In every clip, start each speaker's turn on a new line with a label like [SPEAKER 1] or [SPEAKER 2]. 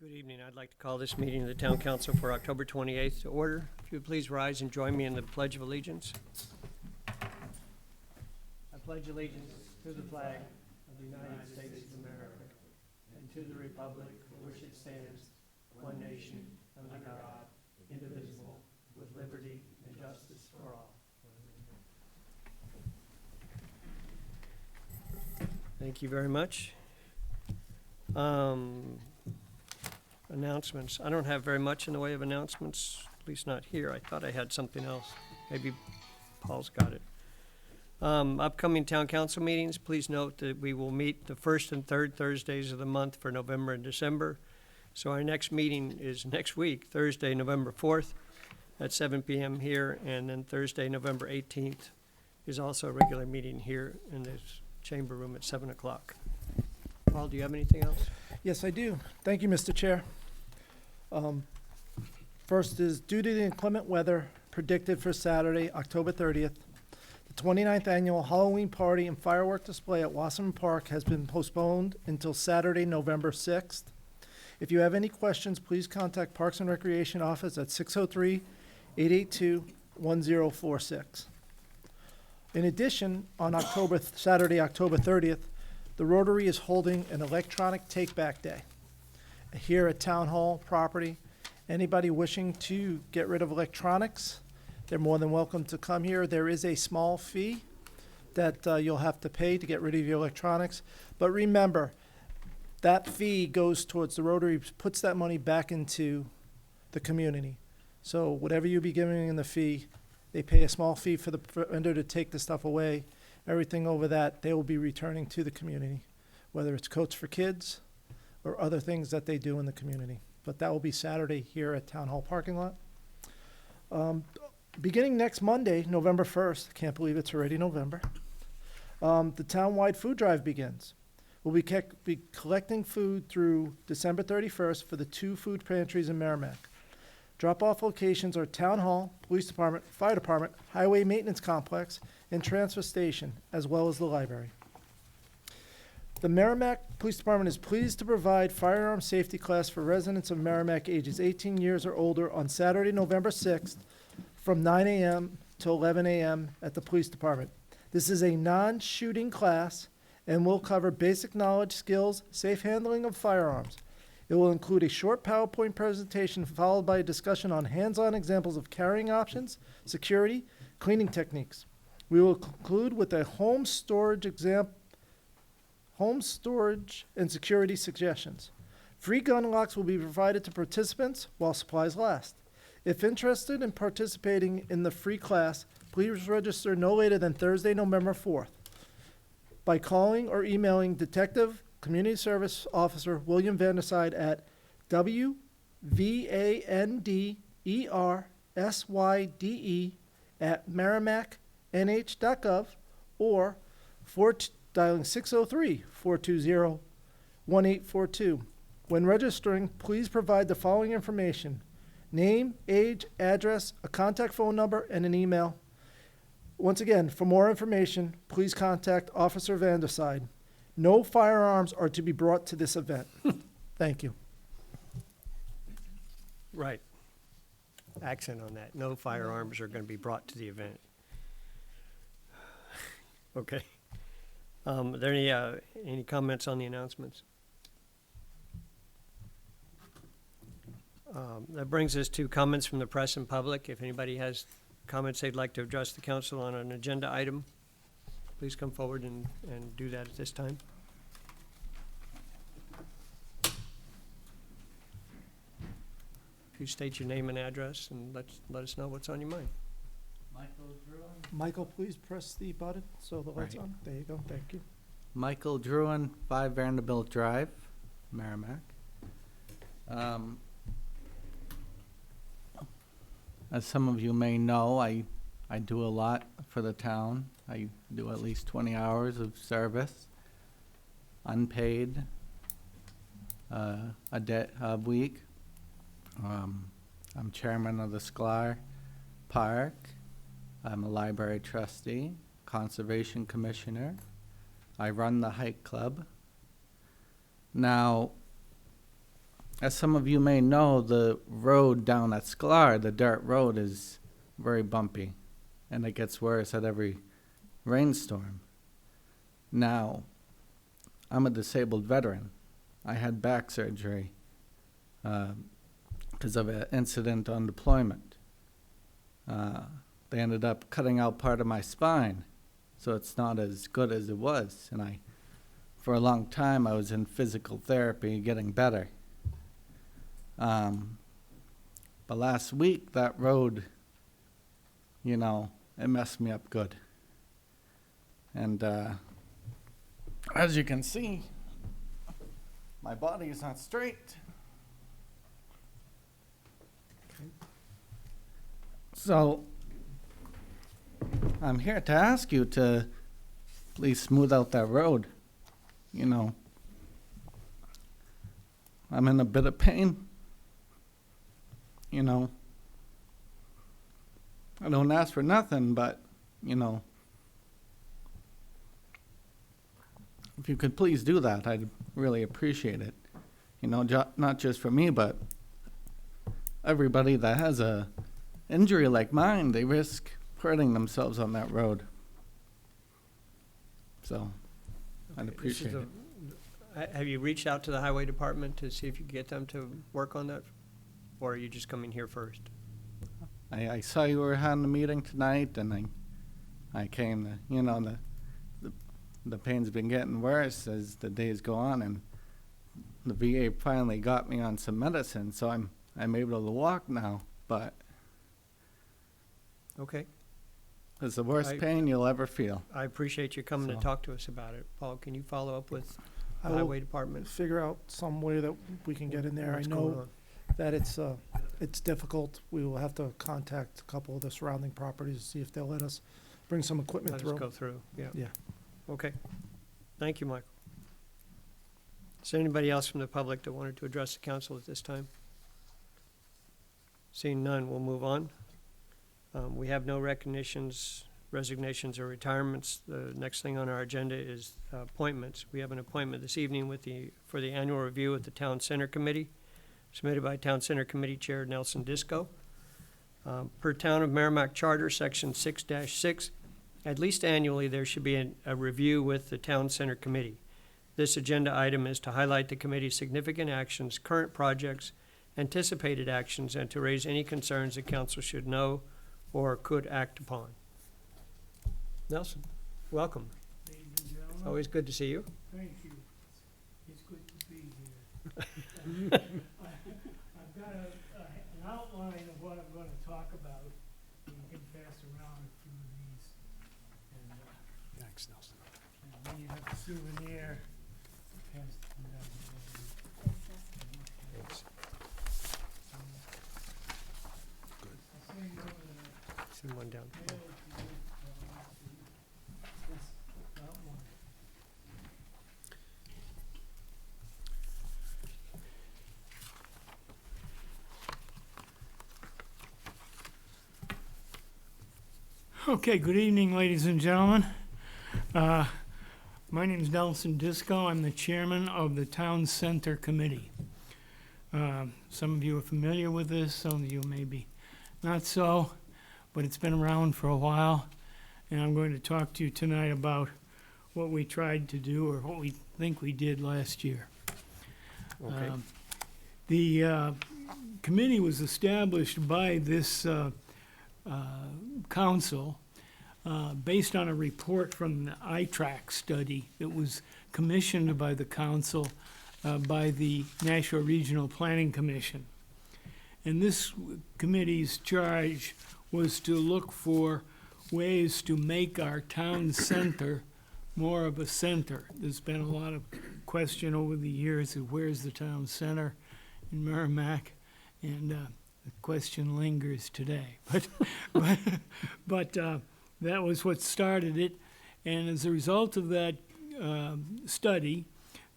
[SPEAKER 1] Good evening. I'd like to call this meeting of the Town Council for October 28th to order. If you would please rise and join me in the Pledge of Allegiance. I pledge allegiance to the flag of the United States of America and to the republic for which it stands, one nation, under God, indivisible, with liberty and justice for all. Thank you very much. Announcements. I don't have very much in the way of announcements, at least not here. I thought I had something else. Maybe Paul's got it. Upcoming town council meetings, please note that we will meet the first and third Thursdays of the month for November and December. So our next meeting is next week, Thursday, November 4th at 7 p.m. here, and then Thursday, November 18th is also a regular meeting here in this chamber room at 7 o'clock. Paul, do you have anything else?
[SPEAKER 2] Yes, I do. Thank you, Mr. Chair. First is, due to the inclement weather predicted for Saturday, October 30th, the 29th annual Halloween party and firework display at Wasserman Park has been postponed until Saturday, November 6th. If you have any questions, please contact Parks and Recreation Office at 603-882-1046. In addition, on Saturday, October 30th, the Rotary is holding an electronic take-back day here at Town Hall property. Anybody wishing to get rid of electronics, they're more than welcome to come here. There is a small fee that you'll have to pay to get rid of your electronics. But remember, that fee goes towards the Rotary, puts that money back into the community. So whatever you be giving in the fee, they pay a small fee for the vendor to take the stuff away. Everything over that, they will be returning to the community, whether it's coats for kids or other things that they do in the community. But that will be Saturday here at Town Hall parking lot. Beginning next Monday, November 1st, I can't believe it's already November, the town-wide food drive begins. We'll be collecting food through December 31st for the 2 food pantries in Merrimack. Drop-off locations are Town Hall, Police Department, Fire Department, Highway Maintenance Complex, and Transfer Station, as well as the library. The Merrimack Police Department is pleased to provide firearm safety class for residents of Merrimack ages 18 years or older on Saturday, November 6th from 9 a.m. to 11 a.m. at the Police Department. This is a non-shooting class and will cover basic knowledge, skills, safe handling of firearms. It will include a short PowerPoint presentation followed by a discussion on hands-on examples of carrying options, security, cleaning techniques. We will conclude with a home storage and security suggestions. Free gun locks will be provided to participants while supplies last. If interested in participating in the free class, please register no later than Thursday, November 4th by calling or emailing Detective Community Service Officer William Vanderside at WVANDERSYDE@merrimacknh.gov or dialing 603-420-1842. When registering, please provide the following information: name, age, address, a contact phone number, and an email. Once again, for more information, please contact Officer Vanderside. No firearms are to be brought to this event. Thank you.
[SPEAKER 1] Right. Accent on that. No firearms are going to be brought to the event. Okay. Are there any comments on the announcements? That brings us to comments from the press and public. If anybody has comments they'd like to address the council on an agenda item, please come forward and do that at this time. If you state your name and address and let us know what's on your mind.
[SPEAKER 2] Michael, please press the button so the light's on. There you go. Thank you.
[SPEAKER 3] Michael Druin, 5 Vanderbilt Drive, Merrimack. As some of you may know, I do a lot for the town. I do at least 20 hours of service, unpaid, a week. I'm chairman of the Sklar Park. I'm a library trustee, conservation commissioner. I run the hike club. Now, as some of you may know, the road down at Sklar, the dirt road, is very bumpy, and it gets worse at every rainstorm. Now, I'm a disabled veteran. I had back surgery because of an incident on deployment. They ended up cutting out part of my spine, so it's not as good as it was. And for a long time, I was in physical therapy, getting better. But last week, that road, it messed me up good. And as you can see, my body is not straight. So, I'm here to ask you to please smooth out that road. I'm in a bit of pain. I don't ask for nothing, but, if you could please do that, I'd really appreciate it. Not just for me, but everybody that has a injury like mine, they risk hurting themselves on that road. So, I'd appreciate it.
[SPEAKER 1] Have you reached out to the highway department to see if you can get them to work on that? Or are you just coming here first?
[SPEAKER 3] I saw you were having a meeting tonight, and I came. The pain's been getting worse as the days go on, and the VA finally got me on some medicine, so I'm able to walk now. But
[SPEAKER 1] Okay.
[SPEAKER 3] it's the worst pain you'll ever feel.
[SPEAKER 1] I appreciate you coming to
[SPEAKER 3] So-
[SPEAKER 1] talk to us about it. Paul, can you follow up with
[SPEAKER 2] I
[SPEAKER 1] the
[SPEAKER 2] will
[SPEAKER 1] highway department?
[SPEAKER 2] figure out some way that we can get in there. I
[SPEAKER 1] What's going
[SPEAKER 2] know
[SPEAKER 1] on?
[SPEAKER 2] that it's difficult. We will have to contact a couple of the surrounding properties to see if they'll let us bring some equipment
[SPEAKER 1] Let us
[SPEAKER 2] through.
[SPEAKER 1] go through, yeah.
[SPEAKER 2] Yeah.
[SPEAKER 1] Okay. Thank you, Michael. Is there anybody else from the public that wanted to address the council at this time? Seeing none, we'll move on. We have no resignations, or retirements. The next thing on our agenda is appointments. We have an appointment this evening for the annual review at the Town Center Committee, submitted by Town Center Committee Chair Nelson Disco. Per Town of Merrimack Charter, Section 6-6, at least annually, there should be a review with the Town Center Committee. This agenda item is to highlight the committee's significant actions, current projects, anticipated actions, and to raise any concerns the council should know or could act upon. Nelson, welcome.
[SPEAKER 4] Ladies and gentlemen,
[SPEAKER 1] Always good to see you.
[SPEAKER 4] thank you. It's good to be here. I've got an outline of what I'm gonna talk about. You can pass around a few of these. And,
[SPEAKER 5] Thanks, Nelson.
[SPEAKER 4] and then you have a souvenir. Pass them down.
[SPEAKER 1] Thanks.
[SPEAKER 4] I'll send you over the
[SPEAKER 1] Send one down.
[SPEAKER 4] mail to you. That one. Okay, good evening, ladies and gentlemen. My name is Nelson Disco. I'm the chairman of the Town Center Committee. Some of you are familiar with this, some of you maybe not so, but it's been around for a while, and I'm going to talk to you tonight about what we tried to do or what we think we did last year.
[SPEAKER 1] Okay.
[SPEAKER 4] The committee was established by this council based on a report from the ITRAC study that was commissioned by the council by the Nashua Regional Planning Commission. And this committee's charge was to look for ways to make our town center more of a center. There's been a lot of question over the years of where's the town center in Merrimack, and the question lingers today. But that was what started it, and as a result of that study,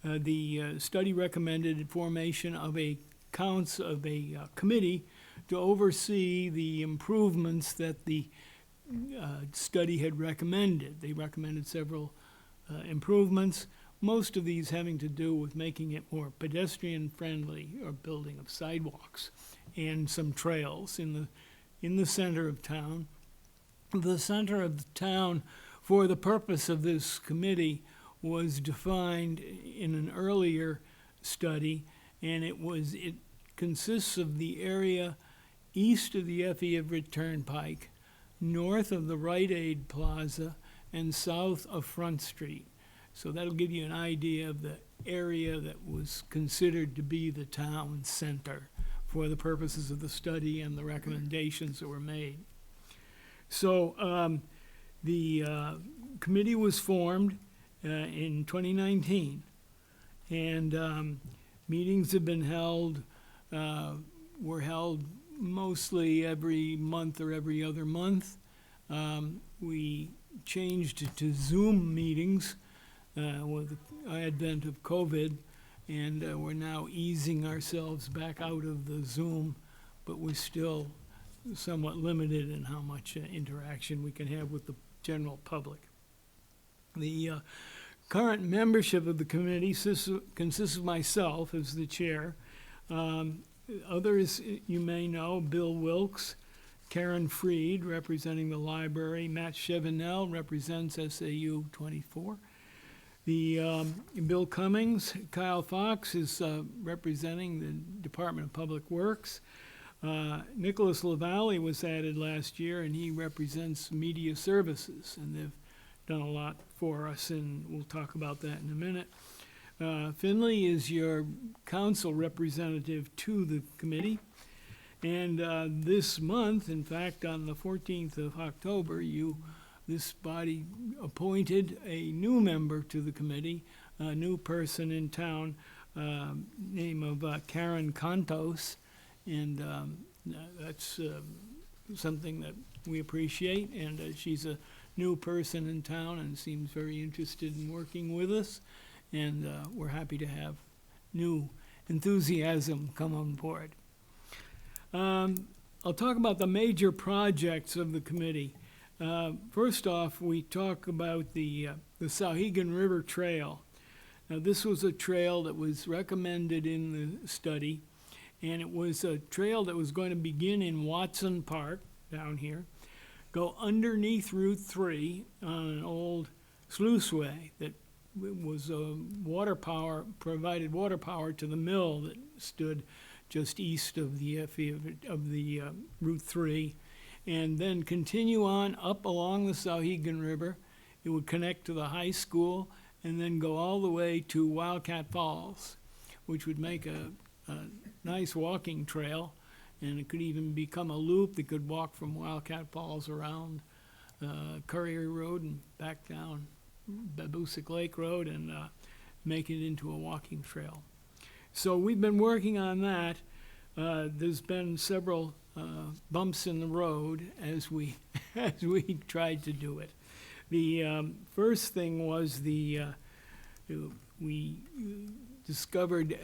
[SPEAKER 4] the study recommended formation of a committee to oversee the improvements that the study had recommended. They recommended several improvements. most of these having to do with making it more pedestrian-friendly, or building of sidewalks and some trails in the center of town. The center of the town, for the purpose of this committee, was defined in an earlier study, and it consists of the area east of the F.E. Everett Turnpike, north of the Rite Aid Plaza, and south of Front Street. So that'll give you an idea of the area that was considered to be the town center for the purposes of the study and the recommendations that were made. So the committee was formed in 2019, and meetings have been held, were held mostly every month or every other month. We changed to Zoom meetings with the advent of COVID, and we're now easing ourselves back out of the Zoom, but we're still somewhat limited in how much interaction we can have with the general public. The current membership of the committee consists of myself as the chair. Others you may know: Bill Wilkes, Karen Freed, representing the library, Matt Chevenel represents SAU 24. Bill Cummings, Kyle Fox is representing the Department of Public Works. Nicholas LaValle was added last year, and he represents Media Services, and they've done a lot for us, and we'll talk about that in a minute. Finley is your council representative to the committee, and this month, in fact, on the 14th of October, this body appointed a new member to the committee, a new person in town, name of Karen Contos, and that's something that we appreciate, and she's a new person in town and seems very interested in working with us, and we're happy to have new enthusiasm come on board. I'll talk about the major projects of the committee. First off, we talk about the Sauhegan River Trail. Now, this was a trail that was recommended in the study, and it was a trail that was going to begin in Watson Park, down here, go underneath Route 3 on an old sluiceway that was provided water power to the mill that stood just east of the Route 3, and then continue on up along the Sauhegan River. It would connect to the high school and then go all the way to Wildcat Falls, which would make a nice walking trail, and it could even become a loop that could walk from Wildcat Falls around Courier Road and back down Babusick Lake Road and make it into a walking trail. So we've been working on that. There's been several bumps in the road as we tried to do it. The first thing was we discovered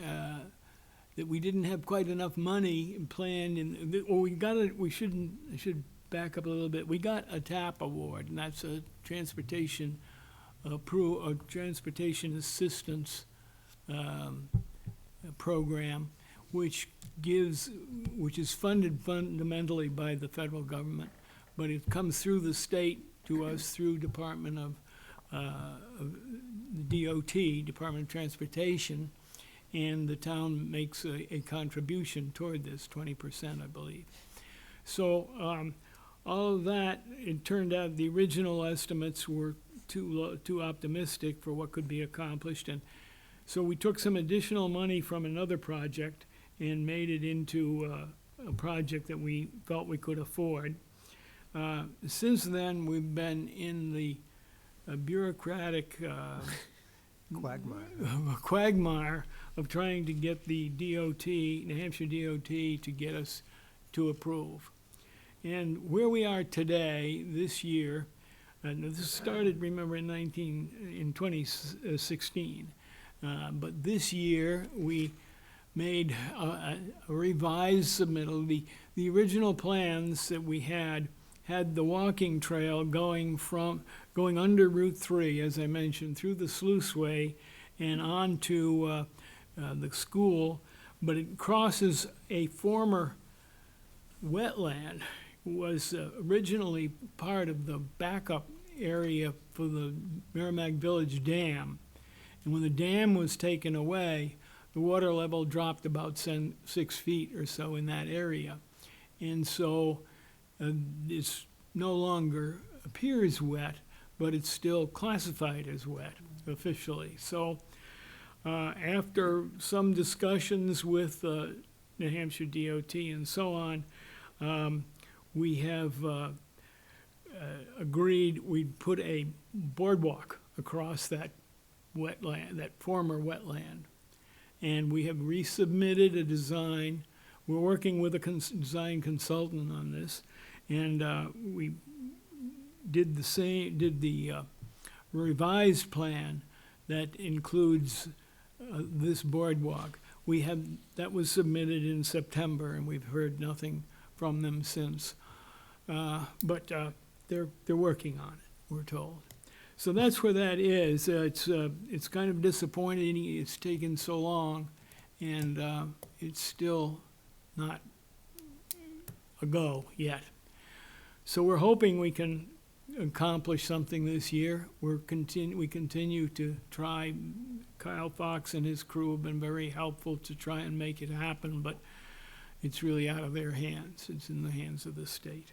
[SPEAKER 4] that we didn't have quite enough money planned, I should back up a little bit. We got a TAP award, and that's a transportation assistance program, which is funded fundamentally by the federal government, but it comes through the state to us through Department of the DOT, Department of Transportation, and the town makes a contribution toward this, 20%, I believe. So all of that, it turned out the original estimates were too optimistic for what could be accomplished, and so we took some additional money from another project and made it into a project that we felt we could afford. Since then, we've been in the bureaucratic quagmire of trying to get the DOT, New Hampshire DOT, to get us to approve. And where we are today, this year, and this started, remember, in 2016, but this year we made a revised submittal. The original plans that we had the walking trail going under Route 3, as I mentioned, through the sluiceway and on to the school, but it crosses a former wetland. It was originally part of the backup area for the Merrimack Village Dam. And when the dam was taken away, the water level dropped about 6 feet or so in that area. And so it's no longer appears wet, but it's still classified as wet officially. So after some discussions with New Hampshire DOT and so on, we have agreed we'd put a boardwalk across that wetland, that former wetland. And we have resubmitted a design. We're working with a design consultant on this, and we did the revised plan that includes this boardwalk. That was submitted in September, and we've heard nothing from them since. But they're working on it, we're told. So that's where that is. It's kind of disappointing it's taken so long, and it's still not a go yet. So we're hoping we can accomplish something this year. We continue to try. Kyle Fox and his crew have been very helpful to try and make it happen, but it's really out of their hands. It's in the hands of the state.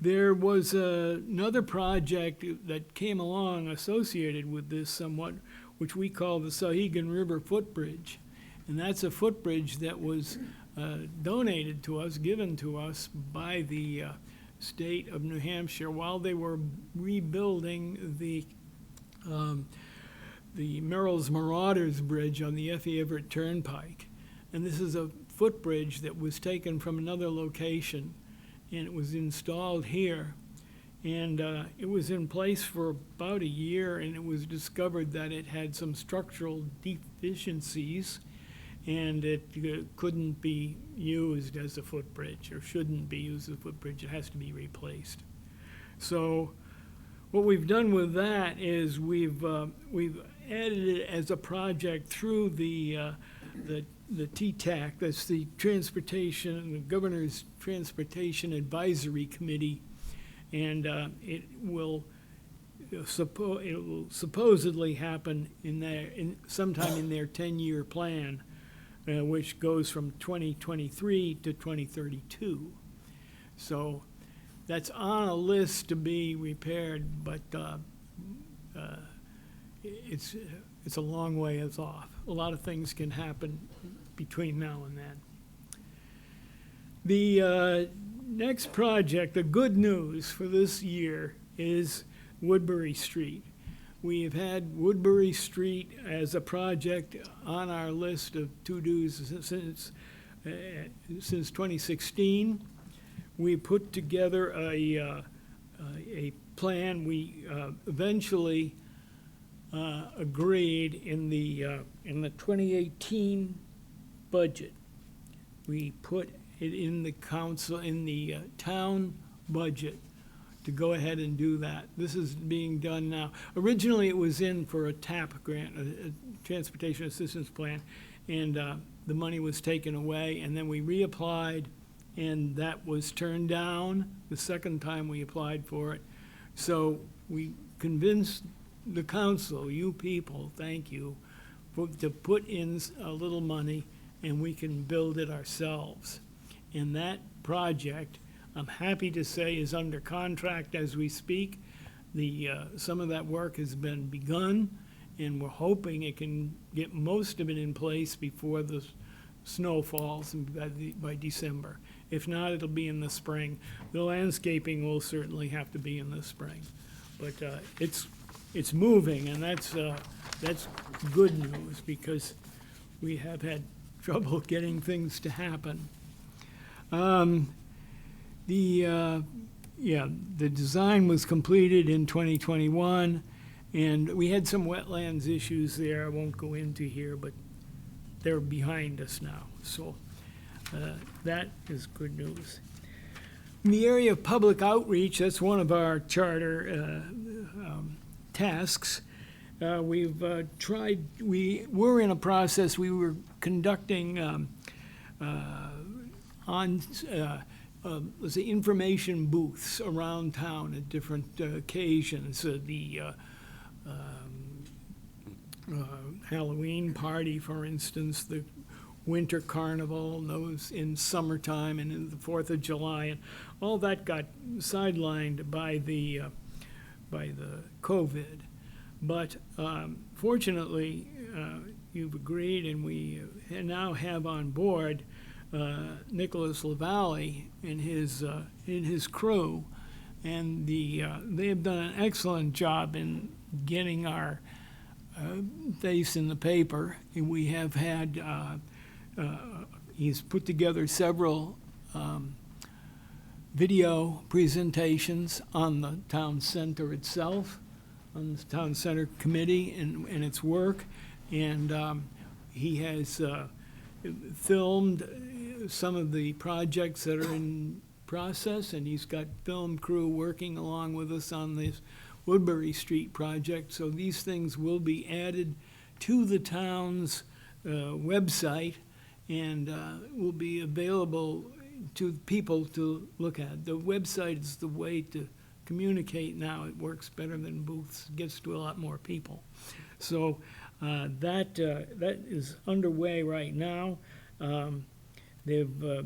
[SPEAKER 4] There was another project that came along associated with this somewhat, which we call the Sahegan River Footbridge. And that's a footbridge that was donated to us, given to us by the state of New Hampshire while they were rebuilding the Merrill's Marauders Bridge on the F.E. Everett Turnpike. And this is a footbridge that was taken from another location, and it was installed here. And it was in place for about a year, and it was discovered that it had some structural deficiencies, and it couldn't be used as a footbridge, or shouldn't be used as a footbridge. It has to be replaced. So what we've done with that is we've added it as a project through the TTAC, that's the the Governor's Transportation Advisory Committee, and it will supposedly happen sometime in their 10-year plan, which goes from 2023 to 2032. So that's on a list to be repaired, but it's a long way off. A lot of things can happen between now and then. The next project, the good news for this year, is Woodbury Street. We have had Woodbury Street as a project on our list of to-dos since 2016. We put together a plan. We eventually agreed in the 2018 budget. We put it in the town budget to go ahead and do that. This is being done now. Originally, it was in for a TAP grant, a Transportation Assistance Plan, and the money was taken away, and then we reapplied, and that was turned down the second time we applied for it. So we convinced the council, you people, thank you, to put in a little money, and we can build it ourselves. And that project, I'm happy to say, is under contract as we speak. Some of that work has been begun, and we're hoping it can get most of it in place before the snow falls by December. If not, it'll be in the spring. The landscaping will certainly have to be in the spring. But it's moving, and that's good news, because we have had trouble getting things to happen. The design was completed in 2021, and we had some wetlands issues there I won't go into here, but they're behind us now. So that is good news. In the area of public outreach, that's one of our charter tasks. We've tried, we were in a process, we were conducting let's say, information booths around town at different occasions. Halloween party, for instance, the winter carnival, those in summertime and in the 4th of July, and all that got sidelined by the COVID. But fortunately, you've agreed, and we now have on board Nicholas LaValle and his crew, and they have done an excellent job in getting our face in the paper. And we have had he's put together several video presentations on the town center itself, on the town center committee and its work, and he has filmed some of the projects that are in process, and he's got film crew working along with us on this Woodbury Street project. So these things will be added to the town's website and will be available to people to look at. The website is the way to communicate now. It works better than booths, gets to a lot more people. So that is underway right now. They've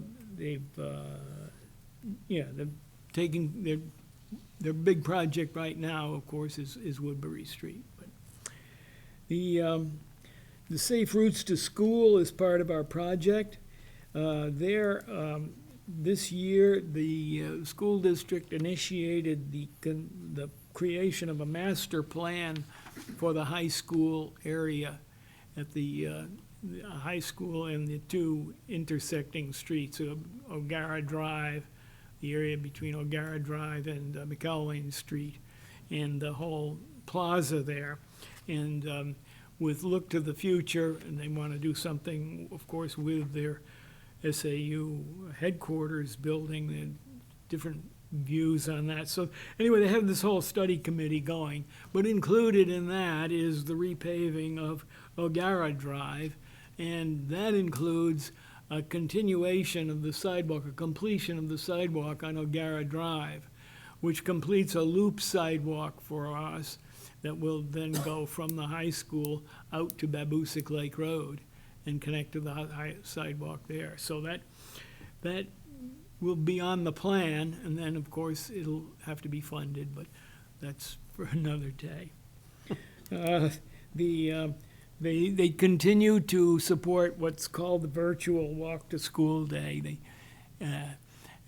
[SPEAKER 4] taken their big project right now, of course, is Woodbury Street. But the Safe Routes to School is part of our project. This year, the school district initiated the creation of a master plan for the high school area at the high school and the two intersecting streets, O'Gara Drive, the area between O'Gara Drive and McElwain Street, and the whole plaza there. And with look to the future, and they want to do something, of course, with their SAU headquarters building, and different views on that. So anyway, they have this whole study committee going, but included in that is the repaving of O'Gara Drive, and that includes a continuation of the sidewalk, a completion of the sidewalk on O'Gara Drive, which completes a loop sidewalk for us that will then go from the high school out to Babusick Lake Road and connect to the sidewalk there. So that will be on the plan, and then, of course, it'll have to be funded, but that's for another day. They continue to support what's called the virtual walk to school day.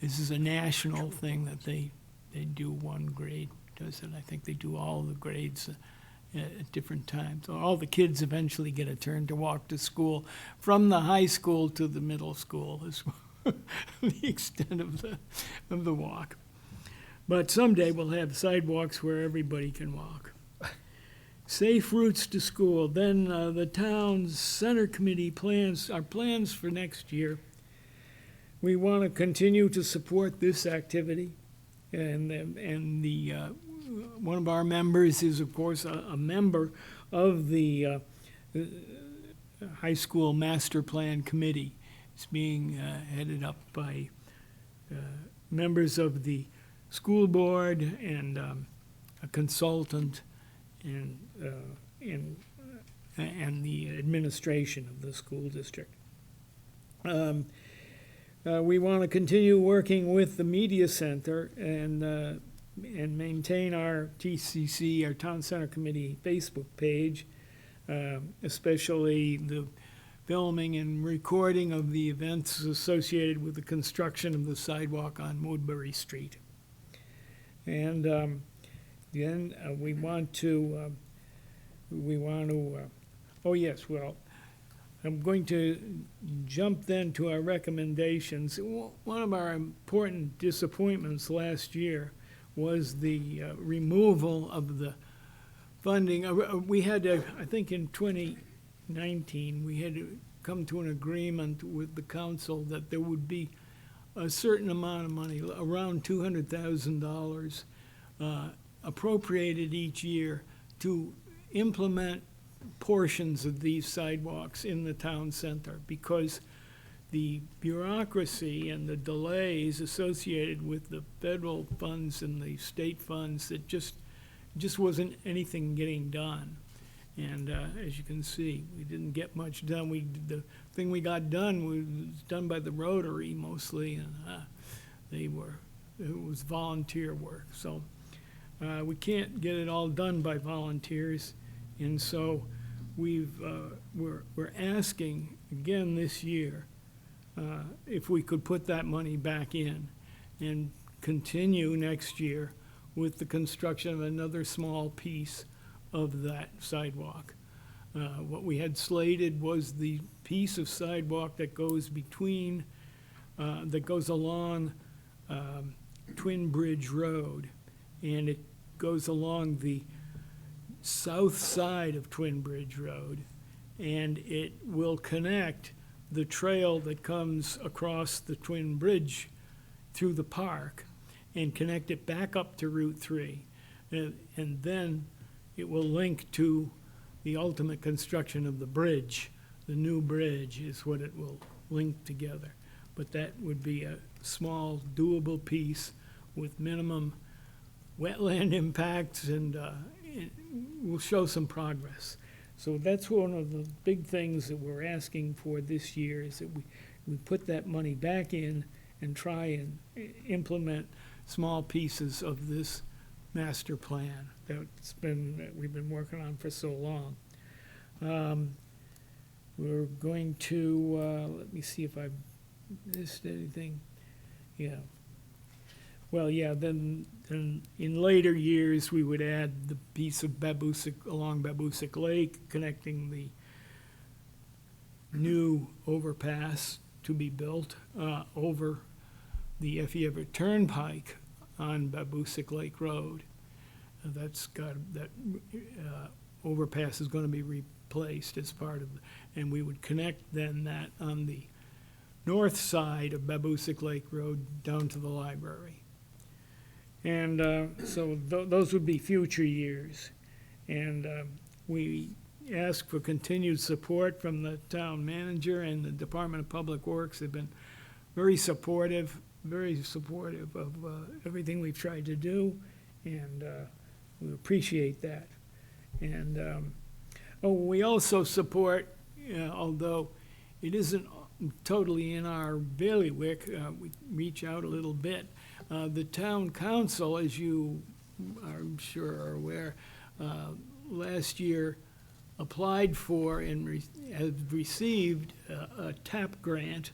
[SPEAKER 4] This is a national thing that they do. One grade does it. I think they do all the grades at different times. So all the kids eventually get a turn to walk to school from the high school to the middle school is the extent of the walk. But someday we'll have sidewalks where everybody can walk. Safe routes to school. Then the town's center committee plans for next year. We want to continue to support this activity, and one of our members is, of course, a member of the high school master plan committee. It's being headed up by members of the school board and a consultant and the administration of the school district. We want to continue working with the media center and maintain our TCC, our Town Center Committee Facebook page, especially the filming and recording of the events associated with the construction of the sidewalk on Woodbury Street. And then we want to, oh yes, well, I'm going to jump then to our recommendations. One of our important disappointments last year was the removal of the funding. We had, I think in 2019, we had to come to an agreement with the council that there would be a certain amount of money, around $200,000, appropriated each year to implement portions of these sidewalks in the town center, because the bureaucracy and the delays associated with the federal funds and the state funds, that just wasn't anything getting done. And as you can see, we didn't get much done. The thing we got done was done by the Rotary mostly, and it was volunteer work. So we can't get it all done by volunteers, and so we're asking again this year if we could put that money back in and continue next year with the construction of another small piece of that sidewalk. What we had slated was the piece of sidewalk that goes between, that goes along Twin Bridge Road, and it goes along the south side of Twin Bridge Road, and it will connect the trail that comes across the Twin Bridge through the park and connect it back up to Route 3. And then it will link to the ultimate construction of the bridge. The new bridge is what it will link together. But that would be a small, doable piece with minimum wetland impacts, and it will show some progress. So that's one of the big things that we're asking for this year, is that we put that money back in and try and implement small pieces of this master plan that we've been working on for so long. We're going to, let me see if I've missed anything. Yeah. Well, yeah, then in later years, we would add the piece of along Babusick Lake, connecting the new overpass to be built over the Effie Everett Turnpike on Babusick Lake Road. That overpass is going to be replaced as part of, and we would connect then that on the north side of Babusick Lake Road down to the library. And so those would be future years. And we ask for continued support from the town manager and the Department of Public Works. They've been very supportive of everything we've tried to do, and we appreciate that. And we also support, although it isn't totally in our bailiwick, we reach out a little bit. The town council, as you I'm sure are aware, last year applied for and has received a TAP grant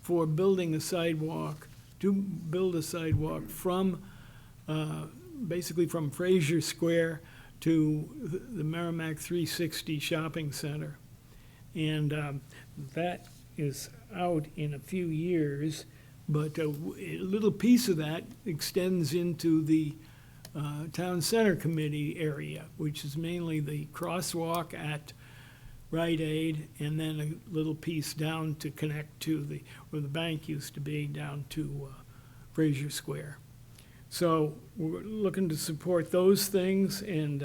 [SPEAKER 4] for building a sidewalk, to build a sidewalk from, basically from Fraser Square to the Merrimack 360 Shopping Center. And that is out in a few years, but a little piece of that extends into the Town Center Committee area, which is mainly the crosswalk at Rite Aid, and then a little piece down to connect to where the bank used to be, down to Fraser Square. So we're looking to support those things, and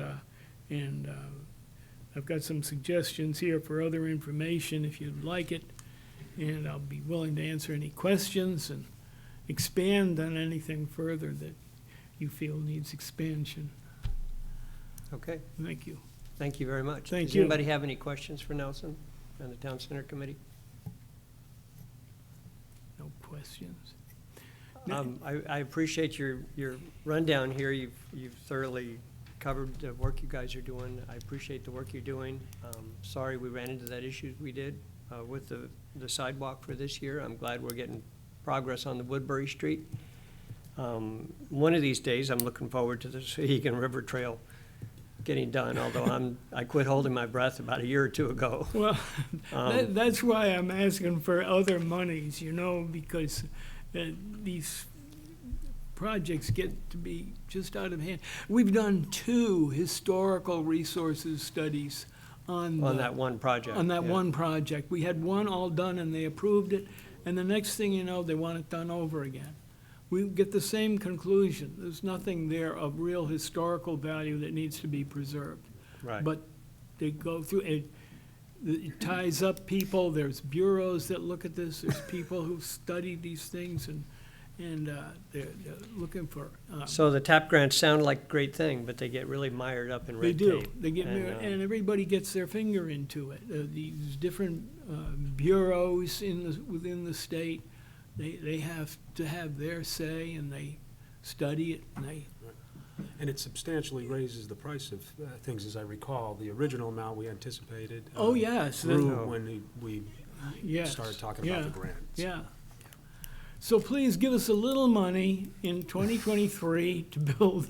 [SPEAKER 4] I've got some suggestions here for other information if you'd like it, and I'll be willing to answer any questions and expand on anything further that you feel needs expansion.
[SPEAKER 1] Okay,
[SPEAKER 4] Thank you.
[SPEAKER 1] thank you very much.
[SPEAKER 4] Thank
[SPEAKER 1] Does
[SPEAKER 4] you.
[SPEAKER 1] anybody have any questions for Nelson and the Town Center Committee?
[SPEAKER 4] No questions.
[SPEAKER 1] I appreciate your rundown here. You've thoroughly covered the work you guys are doing. I appreciate the work you're doing. Sorry we ran into that issue we did with the sidewalk for this year. I'm glad we're getting progress on the Woodbury Street. One of these days, I'm looking forward to the Sahegan River Trail getting done, although I quit holding my breath about a year or two ago.
[SPEAKER 4] Well, that's why I'm asking for other monies, because these projects get to be just out of hand. We've done 2 historical resources studies on
[SPEAKER 1] that one project.
[SPEAKER 4] On that
[SPEAKER 1] yeah.
[SPEAKER 4] one project. We had one all done and they approved it, and the next thing you know, they want it done over again. We get the same conclusion. There's nothing there of real historical value that needs to be preserved.
[SPEAKER 1] Right.
[SPEAKER 4] But they go through, it ties up people, there's bureaus that look at this, there's people who study these things, and they're looking for.
[SPEAKER 1] So the TAP grants sound like a great thing, but they get really mired up in
[SPEAKER 4] They
[SPEAKER 1] red
[SPEAKER 4] do,
[SPEAKER 1] tape.
[SPEAKER 4] they get, and everybody gets their finger into it. These different bureaus within the state, they have to have their say, and they study it, and they,
[SPEAKER 5] And it substantially raises the price of things, as I recall. The original amount we anticipated.
[SPEAKER 4] oh, yes.
[SPEAKER 5] Grew when we
[SPEAKER 4] Yes.
[SPEAKER 5] started talking about the
[SPEAKER 4] Yeah.
[SPEAKER 5] grants.
[SPEAKER 4] Yeah. So please give us a little money in 2023 to build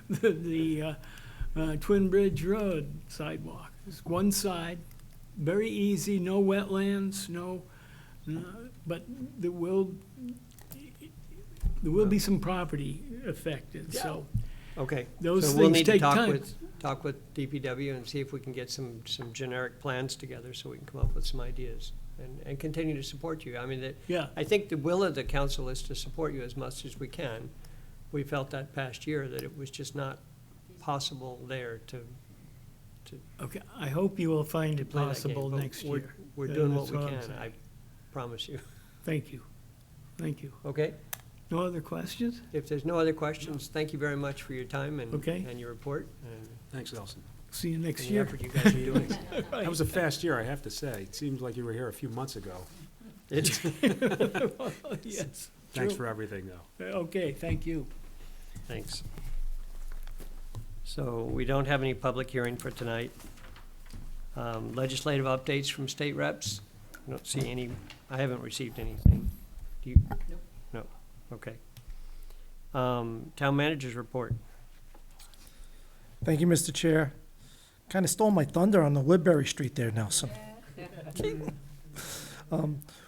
[SPEAKER 4] the Twin Bridge Road sidewalk. It's one side, very easy, no wetlands, but there will be some property affected, so
[SPEAKER 1] Okay.
[SPEAKER 4] those
[SPEAKER 1] So we'll
[SPEAKER 4] things
[SPEAKER 1] need to
[SPEAKER 4] take
[SPEAKER 1] talk
[SPEAKER 4] time.
[SPEAKER 1] talk with DPW and see if we can get some generic plans together so we can come up with some ideas and continue to support you. I mean,
[SPEAKER 4] Yeah,
[SPEAKER 1] I think the will of the council is to support you as much as we can. We felt that past year that it was just not possible there to
[SPEAKER 4] okay, I hope you will find it
[SPEAKER 1] play that game.
[SPEAKER 4] possible
[SPEAKER 1] But
[SPEAKER 4] next
[SPEAKER 1] we're-
[SPEAKER 4] year.
[SPEAKER 1] We're
[SPEAKER 4] Yeah,
[SPEAKER 1] doing what
[SPEAKER 4] that's
[SPEAKER 1] we
[SPEAKER 4] what I'm
[SPEAKER 1] can,
[SPEAKER 4] saying.
[SPEAKER 1] I promise you.
[SPEAKER 4] Thank you, thank you.
[SPEAKER 1] Okay?
[SPEAKER 4] No other questions?
[SPEAKER 1] If there's no other questions, thank you very much for your time
[SPEAKER 4] Okay.
[SPEAKER 1] and your report and
[SPEAKER 5] Thanks, Elson.
[SPEAKER 4] See you next
[SPEAKER 1] the
[SPEAKER 4] year.
[SPEAKER 1] effort you guys are doing.
[SPEAKER 5] That was a fast year, I have to say. It seems like you were here a few months ago.
[SPEAKER 1] It's-
[SPEAKER 4] Yes.
[SPEAKER 5] Thanks
[SPEAKER 4] True.
[SPEAKER 5] for everything, though.
[SPEAKER 4] Okay, thank you.
[SPEAKER 1] Thanks. So we don't have any public hearing for tonight. Legislative updates from state reps? I don't see any, I haven't received anything. Do you? Nope. No, okay. Town managers report.
[SPEAKER 2] Thank you, Mr. Chair. Kind of stole my thunder on the Woodbury Street there, Nelson.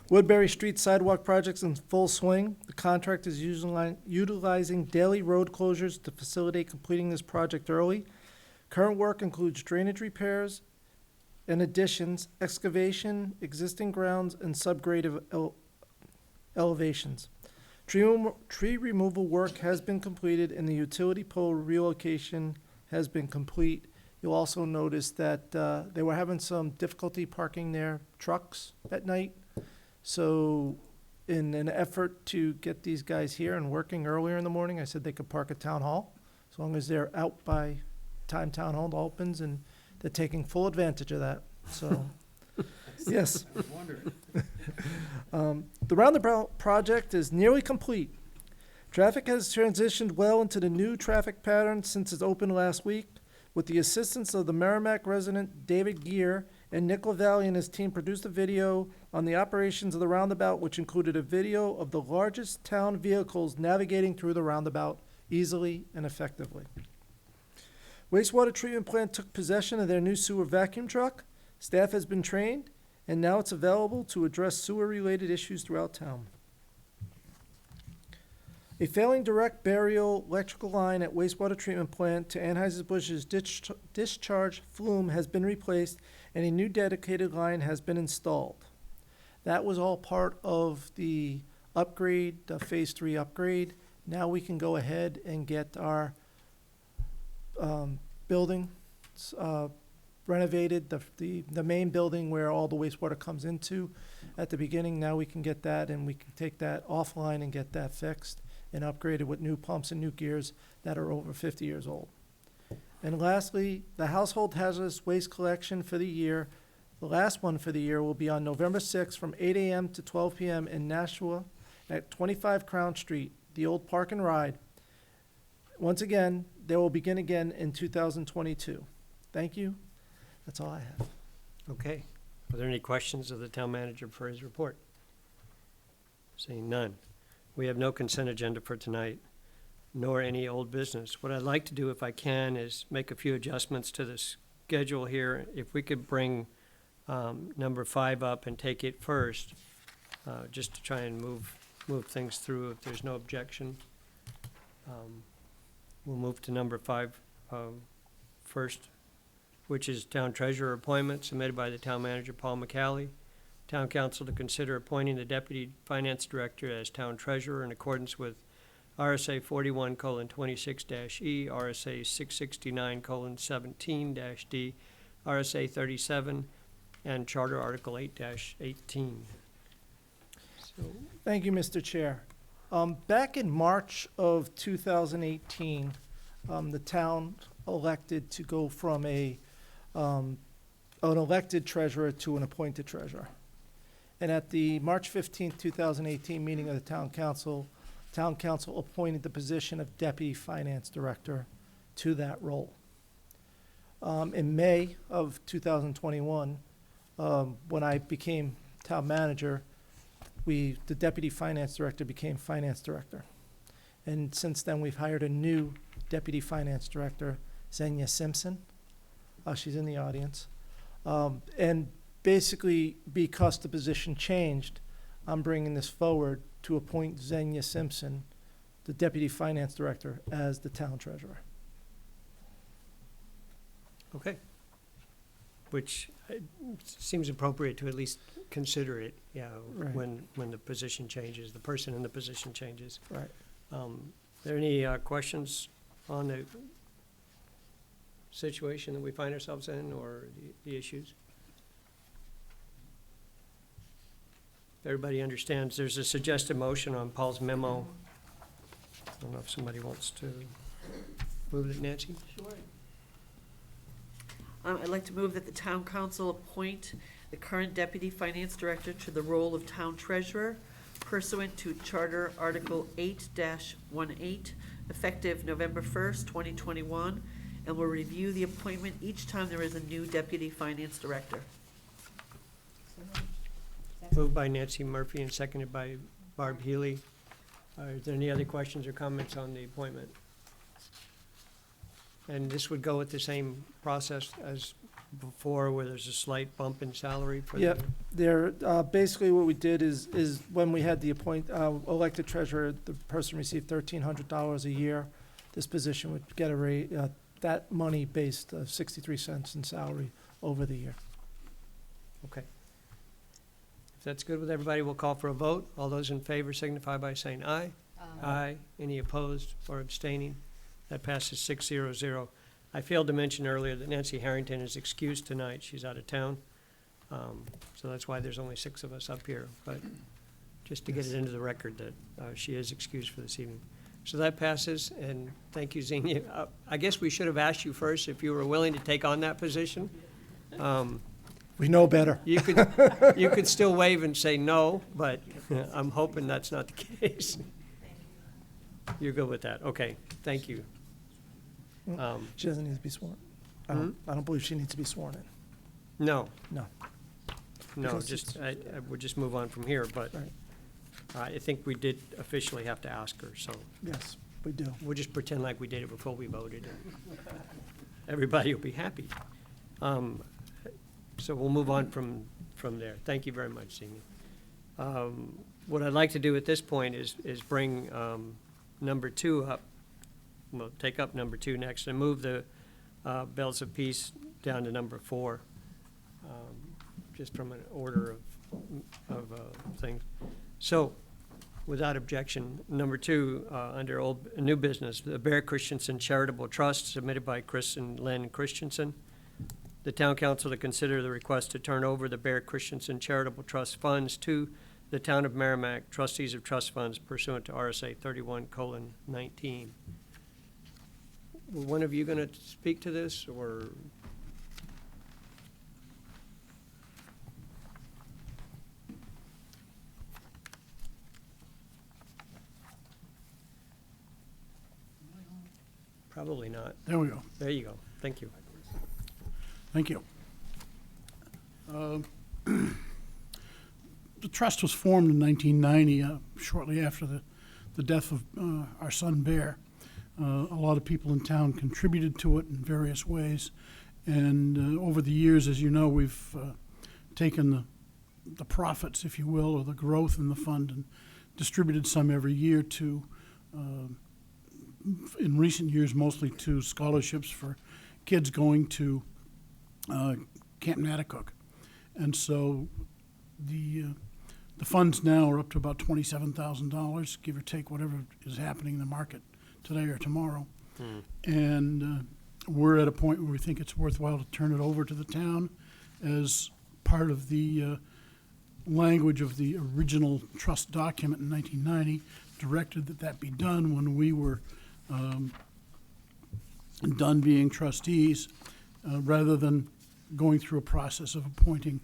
[SPEAKER 2] Woodbury Street sidewalk project's in full swing. The contract is utilizing daily road closures to facilitate completing this project early. Current work includes drainage repairs and additions, excavation, existing grounds, and subgrade of elevations. Tree removal work has been completed and the utility pole relocation has been complete. You'll also notice that they were having some difficulty parking their trucks at night. So in an effort to get these guys here and working earlier in the morning, I said they could park at Town Hall, as long as they're out by time Town Hall opens, and they're taking full advantage of that, so, yes. The roundabout project is nearly complete. Traffic has transitioned well into the new traffic pattern since it opened last week. With the assistance of the Merrimack resident David Gear and Nick LaValle and his team produced a video on the operations of the roundabout, which included a video of the largest town vehicles navigating through the roundabout easily and effectively. Wastewater treatment plant took possession of their new sewer vacuum truck. Staff has been trained, and now it's available to address sewer-related issues throughout town. A failing direct burial electrical line at wastewater treatment plant to Anheuser-Busch's discharge flume has been replaced, and a new dedicated line has been installed. That was all part of the upgrade, the Phase 3 upgrade. Now we can go ahead and get our building renovated, the main building where all the wastewater comes into at the beginning. Now we can get that, and we can take that offline and get that fixed and upgraded with new pumps and new gears that are over 50 years old. And lastly, the household hazardous waste collection for the year, the last one for the year, will be on November 6th from 8 a.m. to 12 p.m. in Nashua at 25 Crown Street, the old Park and Ride. Once again, they will begin again in 2022. Thank you. That's all I have.
[SPEAKER 1] Okay. Are there any questions of the town manager for his report? Seeing none. We have no consent agenda for tonight, nor any old business. What I'd like to do, if I can, is make a few adjustments to the schedule here. If we could bring number 5 up and take it first, just to try and move things through if there's no objection. We'll move to number 5 first, which is town treasurer appointment submitted by the town manager, Paul McCallie. Town council to consider appointing the deputy finance director as town treasurer in accordance with RSA 41:26-E, RSA 669:17-D, RSA 37, and Charter Article 8-18. So,
[SPEAKER 2] Thank you, Mr. Chair. Back in March of 2018, the town elected to go from an elected treasurer to an appointed treasurer. And at the March 15th, 2018 meeting of the town council appointed the position of deputy finance director to that role. In May of 2021, when I became town manager, the deputy finance director became finance director. And since then, we've hired a new deputy finance director, Xenia Simpson. She's in the audience. And basically, because the position changed, I'm bringing this forward to appoint Xenia Simpson, the deputy finance director, as the town treasurer.
[SPEAKER 1] okay. Which seems appropriate to at least consider it, yeah,
[SPEAKER 2] Right.
[SPEAKER 1] when the position changes, the person in the position changes.
[SPEAKER 2] Right.
[SPEAKER 1] Are there any questions on the situation that we find ourselves in, or the issues? Everybody understands there's a suggested motion on Paul's memo. I don't know if somebody wants to move it, Nancy?
[SPEAKER 6] Sure. I'd like to move that the town council appoint the current deputy finance director to the role of town treasurer pursuant to Charter Article 8-18, effective November 1st, 2021, and will review the appointment each time there is a new deputy finance director.
[SPEAKER 1] Moved by Nancy Murphy and seconded by Barb Healy. Are there any other questions or comments on the appointment? And this would go with the same process as before, where there's a slight bump in salary for the...
[SPEAKER 2] Yep. There, basically what we did is when we had the elected treasurer, the person received $1,300 a year. This position would get that money based 63 cents in salary over the year.
[SPEAKER 1] Okay. If that's good with everybody, we'll call for a vote. All those in favor signify by saying aye. Aye. Any opposed or abstaining? That passes 6-0-0. I failed to mention earlier that Nancy Harrington is excused tonight. She's out of town. So that's why there's only 6 of us up here. But just to get it into the record that she is excused for this evening. So that passes, and thank you, Xenia. I guess we should have asked you first if you were willing to take on that position.
[SPEAKER 2] We know better.
[SPEAKER 1] You could still wave and say no, but I'm hoping that's not the case. You're good with that? Okay, thank you.
[SPEAKER 2] She doesn't need to be sworn. I don't believe she needs to be sworn in.
[SPEAKER 1] No.
[SPEAKER 2] No.
[SPEAKER 1] No,
[SPEAKER 2] Because
[SPEAKER 1] just, we'll just move on from here, but
[SPEAKER 2] Right.
[SPEAKER 1] I think we did officially have to ask her, so
[SPEAKER 2] Yes, we do.
[SPEAKER 1] we'll just pretend like we did it before we voted, and everybody will be happy. So we'll move on from there. Thank you very much, Xenia. What I'd like to do at this point is bring number 2 up. We'll take up number 2 next and move the bells of peace down to number 4, just from an order of things. So, without objection, number 2, under new business, the Bear Christensen Charitable Trust, submitted by Chris and Len Christensen. The town council to consider the request to turn over the Bear Christensen Charitable Trust funds to the town of Merrimack, trustees of trust funds pursuant to RSA 31:19. Were one of you going to speak to this, or? Probably not.
[SPEAKER 7] There we go.
[SPEAKER 1] There you go. Thank you.
[SPEAKER 7] Thank you. The trust was formed in 1990, shortly after the death of our son Bear. A lot of people in town contributed to it in various ways. And over the years, as you know, we've taken the profits, if you will, or the growth in the fund and distributed some every year to, in recent years, mostly to scholarships for kids going to Camp Natticook. And so the The funds now are up to about $27,000, give or take whatever is happening in the market today or tomorrow. And we're at a point where we think it's worthwhile to turn it over to the town as part of the language of the original trust document in 1990, directed that that be done when we were done being trustees, rather than going through a process of appointing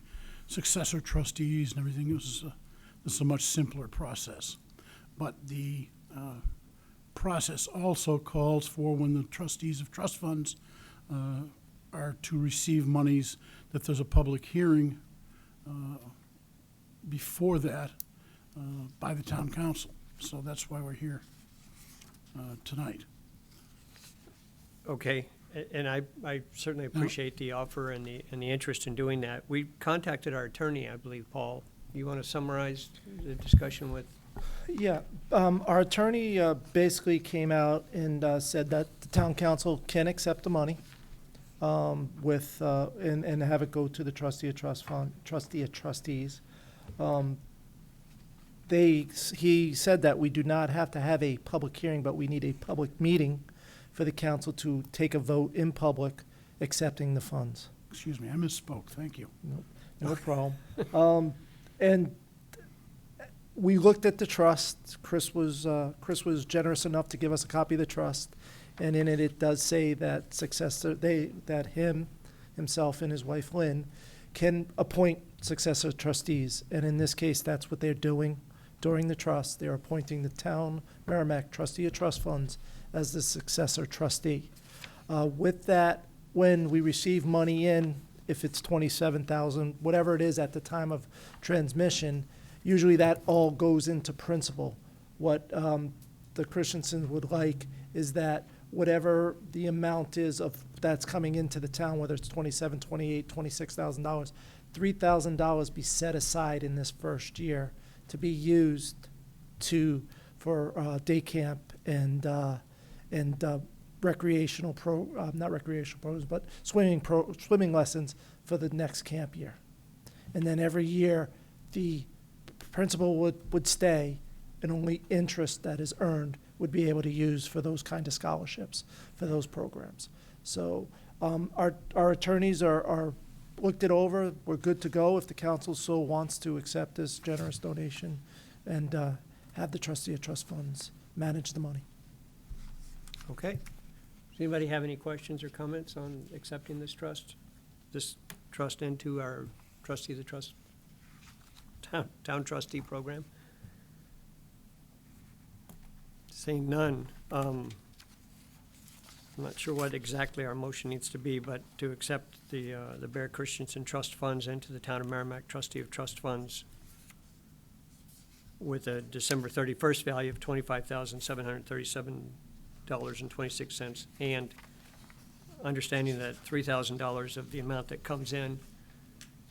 [SPEAKER 7] successor trustees and everything. This is a much simpler process. But the process also calls for, when the trustees of trust funds are to receive monies, that there's a public hearing before that by the town council. So that's why we're here tonight.
[SPEAKER 1] Okay, and I certainly appreciate the offer and the interest in doing that. We contacted our attorney, I believe, Paul. You want to summarize the discussion with?
[SPEAKER 2] Yeah, our attorney basically came out and said that the town council can accept the money with, and have it go to the trustee of trustees. He said that we do not have to have a public hearing, but we need a public meeting for the council to take a vote in public accepting the funds.
[SPEAKER 7] Excuse me, I misspoke. Thank you.
[SPEAKER 2] No problem. And we looked at the trust. Chris was generous enough to give us a copy of the trust, and in it, it does say that himself and his wife Lynn can appoint successor trustees, and in this case, that's what they're doing during the trust. They're appointing the town Merrimack trustee of trust funds as the successor trustee. With that, when we receive money in, if it's $27,000, whatever it is at the time of transmission, usually that all goes into principal. What the Christensen would like is that whatever the amount is of that's coming into the town, whether it's $27,000, $28,000, $26,000, $3,000 be set aside in this first year to be used for day camp and recreational not recreational programs, but swimming lessons for the next camp year. And then every year, the principal would stay, and only interest that is earned would be able to use for those kind of scholarships, for those programs. So our attorneys are looked it over. We're good to go if the council so wants to accept this generous donation and have the trustee of trust funds manage the money.
[SPEAKER 1] Okay. Does anybody have any questions or comments on accepting this trust into our trustee of the trust, town trustee program? Seeing none, I'm not sure what exactly our motion needs to be, but to accept the Bear Christensen Trust Funds into the Town of Merrimack Trustee of Trust Funds with a December 31st value of $25,737.26, and understanding that $3,000 of the amount that comes in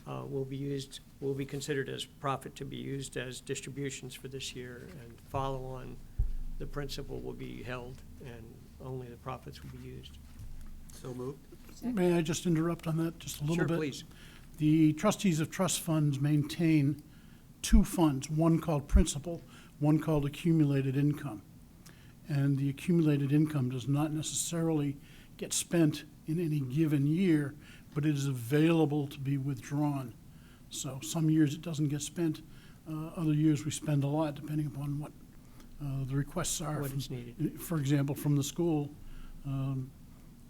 [SPEAKER 1] will be considered as profit to be used as distributions for this year, and follow on, the principal will be held and only the profits will be used.
[SPEAKER 5] So moved.
[SPEAKER 7] May I just interrupt on that just a little bit?
[SPEAKER 1] Sure, please.
[SPEAKER 7] The trustees of trust funds maintain two funds, one called principal, one called accumulated income. And the accumulated income does not necessarily get spent in any given year, but it is available to be withdrawn. So some years it doesn't get spent, other years we spend a lot, depending upon what the requests are.
[SPEAKER 1] What is needed.
[SPEAKER 7] For example, from the school,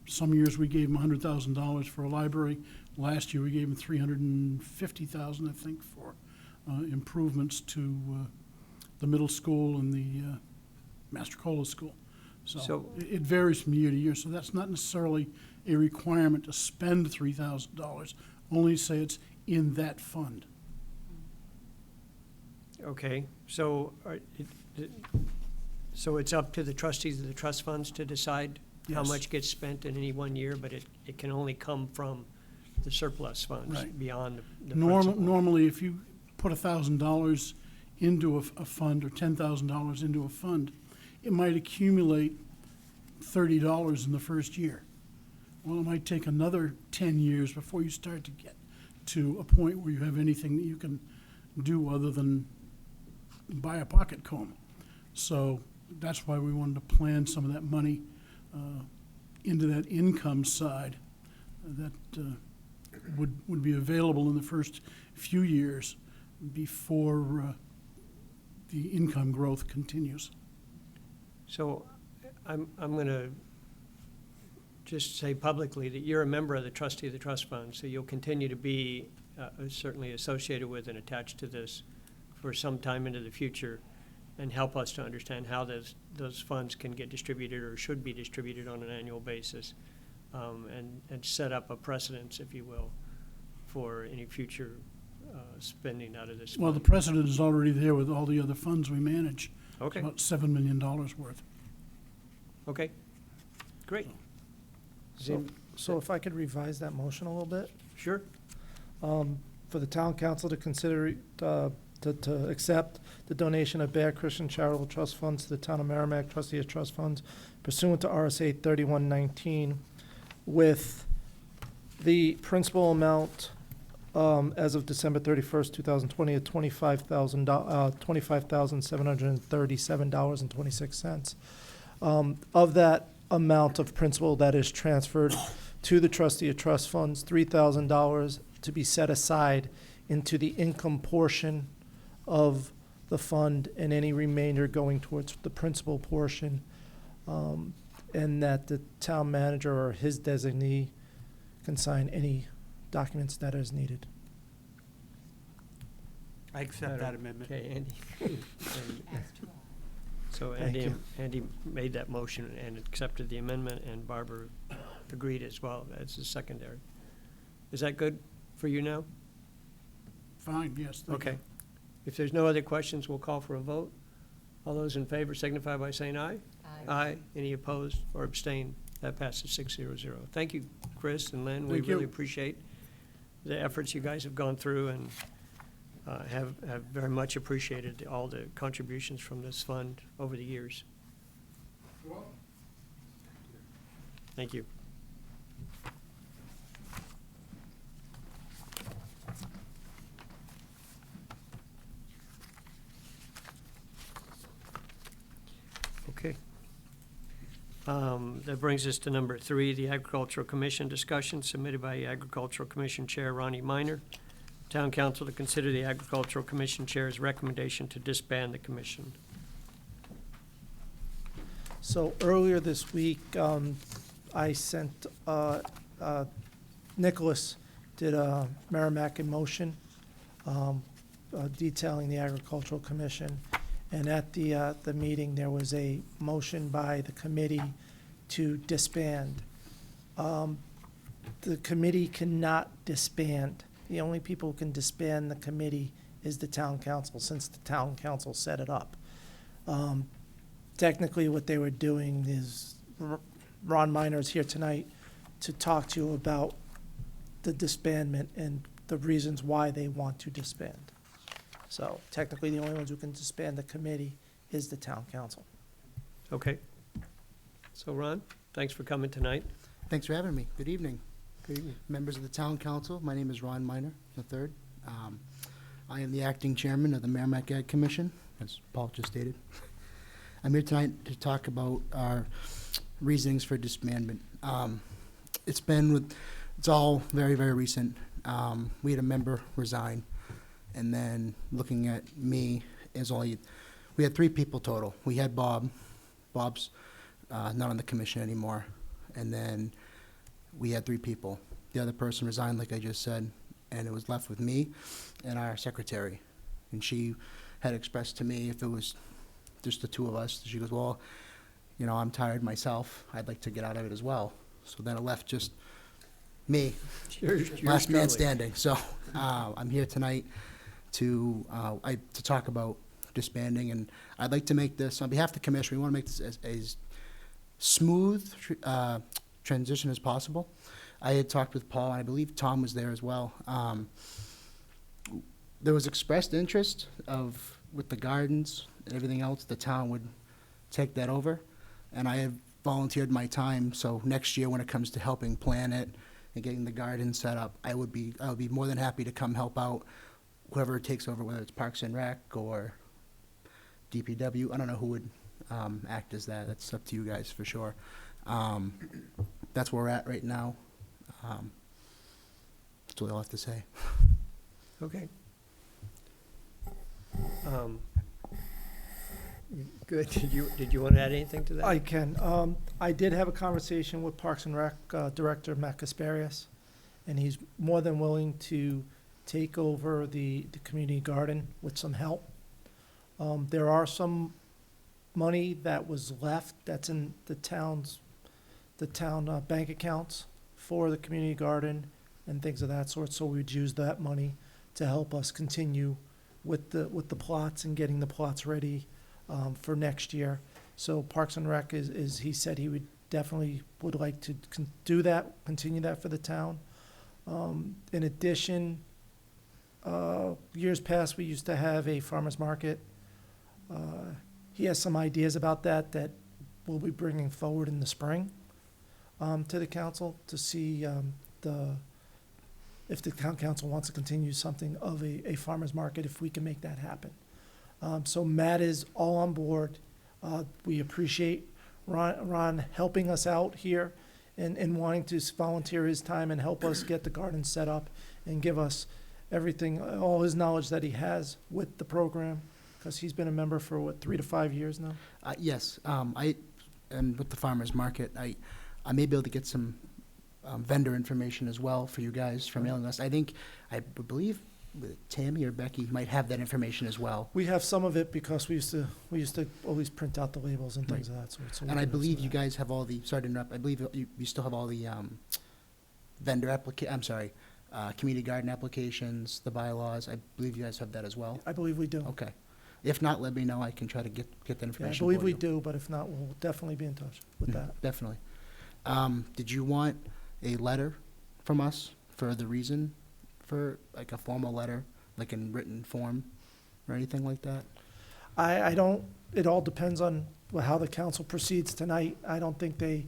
[SPEAKER 7] some years we gave them $100,000 for a library. Last year we gave them $350,000, I think, for improvements to the middle school and the Mastrocola School. So it varies from year to year, so that's not necessarily a requirement to spend $3,000, only say it's in that fund.
[SPEAKER 1] Okay, so it's up to the trustees of the trust funds to decide how
[SPEAKER 7] Yes.
[SPEAKER 1] much gets spent in any one year, but it can only come from the surplus funds
[SPEAKER 7] Right.
[SPEAKER 1] beyond the principal.
[SPEAKER 7] Normally, if you put $1,000 into a fund or $10,000 into a fund, it might accumulate $30 in the first year. Well, it might take another 10 years before you start to get to a point where you have anything that you can do other than buy a pocket comb. So that's why we wanted to plan some of that money into that income side that would be available in the first few years before the income growth continues.
[SPEAKER 1] So I'm going to just say publicly that you're a member of the trustee of the trust fund, so you'll continue to be certainly associated with and attached to this for some time into the future, and help us to understand how those funds can get distributed or should be distributed on an annual basis, and set up a precedence, if you will, for any future spending out of this
[SPEAKER 7] Well, the
[SPEAKER 1] fund.
[SPEAKER 7] precedent is already there with all the other funds we manage. It's
[SPEAKER 1] Okay,
[SPEAKER 7] about $7 million worth.
[SPEAKER 1] okay, great.
[SPEAKER 2] So if I could revise that motion a little bit,
[SPEAKER 1] Sure,
[SPEAKER 2] for the town council to consider, to accept the donation of Bear Christian Charitable Trust Funds to the town of Merrimack trustee of trust funds pursuant to RSA 3119, with the principal amount as of December 31st, 2020, at $25,737.26. Of that amount of principal that is transferred to the trustee of trust funds, $3,000 to be set aside into the income portion of the fund, and any remainder going towards the principal portion, and that the town manager or his designee can sign any documents that is needed.
[SPEAKER 8] I accept that amendment.
[SPEAKER 1] okay, Andy. So
[SPEAKER 2] Thank you.
[SPEAKER 1] Andy made that motion and accepted the amendment, and Barbara agreed as well as the secondary. Is that good for you now?
[SPEAKER 7] Fine, yes. thank you.
[SPEAKER 1] Okay. If there's no other questions, we'll call for a vote. All those in favor signify by saying aye. Aye. Any opposed or abstained? That passes 600. Thank you, Chris and Lynn. We
[SPEAKER 7] Thank you.
[SPEAKER 1] really appreciate the efforts you guys have gone through, and have very much appreciated all the contributions from this fund over the years. Thank you. Okay. That brings us to number 3, the Agricultural Commission discussion submitted by Agricultural Commission Chair Ronnie Minor. Town Council to consider the Agricultural Commission Chair's recommendation to disband the commission.
[SPEAKER 2] So earlier this week, I sent, Nicholas did a Merrimack in motion, detailing the Agricultural Commission. And at the meeting, there was a motion by the committee to disband. The committee cannot disband. The only people who can disband the committee is the town council, since the town council set it up. Technically, what they were doing is, Ron Minor is here tonight to talk to you about the disbandment and the reasons why they want to disband. So technically, the only ones who can disband the committee is the town council.
[SPEAKER 1] Okay. So Ron, thanks for coming tonight.
[SPEAKER 9] Thanks for having me. Good evening,
[SPEAKER 1] Good evening.
[SPEAKER 9] members of the Town Council. My name is Ron Minor III. I am the acting chairman of the Merrimack Ag Commission, as Paul just stated. I'm here tonight to talk about our reasonings for disbandment. It's all very, very recent. We had a member resign, and then looking at me, we had 3 people total. We had Bob. Bob's not on the commission anymore. And then we had 3 people. The other person resigned, like I just said, and it was left with me and our secretary. And she had expressed to me, if it was just the 2 of us, she goes, well, you know, I'm tired myself. I'd like to get out of it as well. So then it left just me, last man standing. So I'm here tonight to talk about disbanding, and I'd like to make this, on behalf of the commission, we want to make this as smooth transition as possible. I had talked with Paul, and I believe Tom was there as well. There was expressed interest with the gardens and everything else, the town would take that over, and I have volunteered my time, so next year when it comes to helping plan it and getting the garden set up, I would be more than happy to come help out whoever takes over, whether it's Parks and Rec or DPW. I don't know who would act as that. That's up to you guys for sure. That's where we're at right now. That's what I'll have to say.
[SPEAKER 1] Okay. Good. Did you want to add anything to that?
[SPEAKER 2] I can. I did have a conversation with Parks and Rec Director Matt Kasparius, and he's more than willing to take over the community garden with some help. There are some money that was left that's in the town bank accounts for the community garden and things of that sort, so we'd use that money to help us continue with the plots and getting the plots ready for next year. So Parks and Rec is he said he would definitely would like to do that, continue that for the town. In addition, years past, we used to have a farmer's market. He has some ideas about that we'll be bringing forward in the spring to the council to see if the town council wants to continue something of a farmer's market, if we can make that happen. So Matt is all on board. We appreciate Ron helping us out here and wanting to volunteer his time and help us get the garden set up and give us everything, all his knowledge that he has with the program, because he's been a member for, 3 to 5 years now?
[SPEAKER 9] Yes, and with the farmer's market, I may be able to get some vendor information as well for you guys from mailing us. I believe Tammy or Becky might have that information as well.
[SPEAKER 2] We have some of it because we used to always print out the labels and things of that sort. So we
[SPEAKER 9] And I
[SPEAKER 2] can have
[SPEAKER 9] believe
[SPEAKER 2] some
[SPEAKER 9] you
[SPEAKER 2] of that.
[SPEAKER 9] guys have all the, sorry to interrupt, I believe you still have all the community garden applications, the bylaws. I believe you guys have that as well.
[SPEAKER 2] I believe we do.
[SPEAKER 9] Okay. If not, let me know. I can try to get that
[SPEAKER 2] Yeah,
[SPEAKER 9] information
[SPEAKER 2] I believe
[SPEAKER 9] for
[SPEAKER 2] we
[SPEAKER 9] you.
[SPEAKER 2] do, but if not, we'll definitely be in touch with that.
[SPEAKER 9] Definitely. Did you want a letter from us for the reason, for like a formal letter, like in written form or anything like that?
[SPEAKER 2] I don't, it all depends on how the council proceeds tonight. I don't think they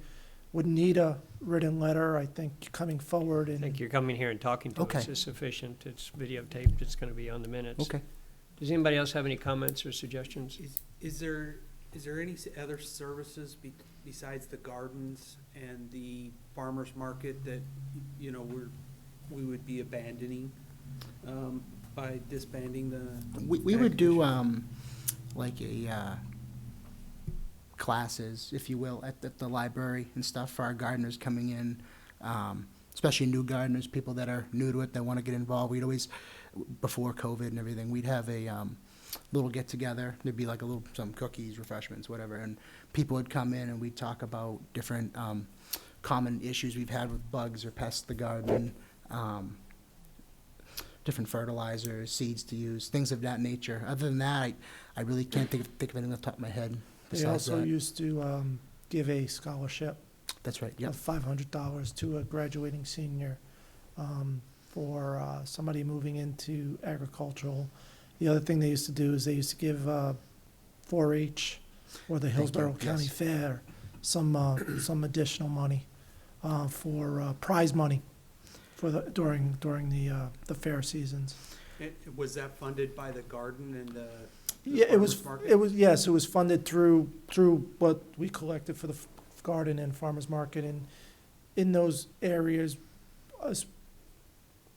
[SPEAKER 2] would need a written letter. I think coming forward
[SPEAKER 1] I
[SPEAKER 2] and.
[SPEAKER 1] think you're coming here and talking to
[SPEAKER 9] Okay.
[SPEAKER 1] us is sufficient. It's videotaped, it's going to be on the minutes.
[SPEAKER 9] Okay.
[SPEAKER 1] Does anybody else have any comments or suggestions?
[SPEAKER 8] Is there any other services besides the gardens and the farmer's market that, we would be abandoning by disbanding the?
[SPEAKER 9] We would do like a classes, if you will, at the library and stuff for our gardeners coming in, especially new gardeners, people that are new to it that want to get involved. We'd always, before COVID and everything, we'd have a little get together. There'd be like some cookies, refreshments, whatever, and people would come in and we'd talk about different common issues we've had with bugs or pests of the garden, different fertilizers, seeds to use, things of that nature. Other than that, I really can't think of anything off the top of my head.
[SPEAKER 2] They
[SPEAKER 9] besides
[SPEAKER 2] also
[SPEAKER 9] that.
[SPEAKER 2] used to give a scholarship
[SPEAKER 9] That's right, yep.
[SPEAKER 2] of $500 to a graduating senior for somebody moving into agricultural. The other thing they used to do is they used to give 4-H or the
[SPEAKER 9] Thank you,
[SPEAKER 2] Hillsborough County
[SPEAKER 9] yes.
[SPEAKER 2] Fair some additional money for prize money for during the fair seasons.
[SPEAKER 8] Was that funded by the garden and the?
[SPEAKER 2] Yeah, it was,
[SPEAKER 8] farmer's market?
[SPEAKER 2] yes, it was funded through what we collected for the garden and farmer's market, and in those areas,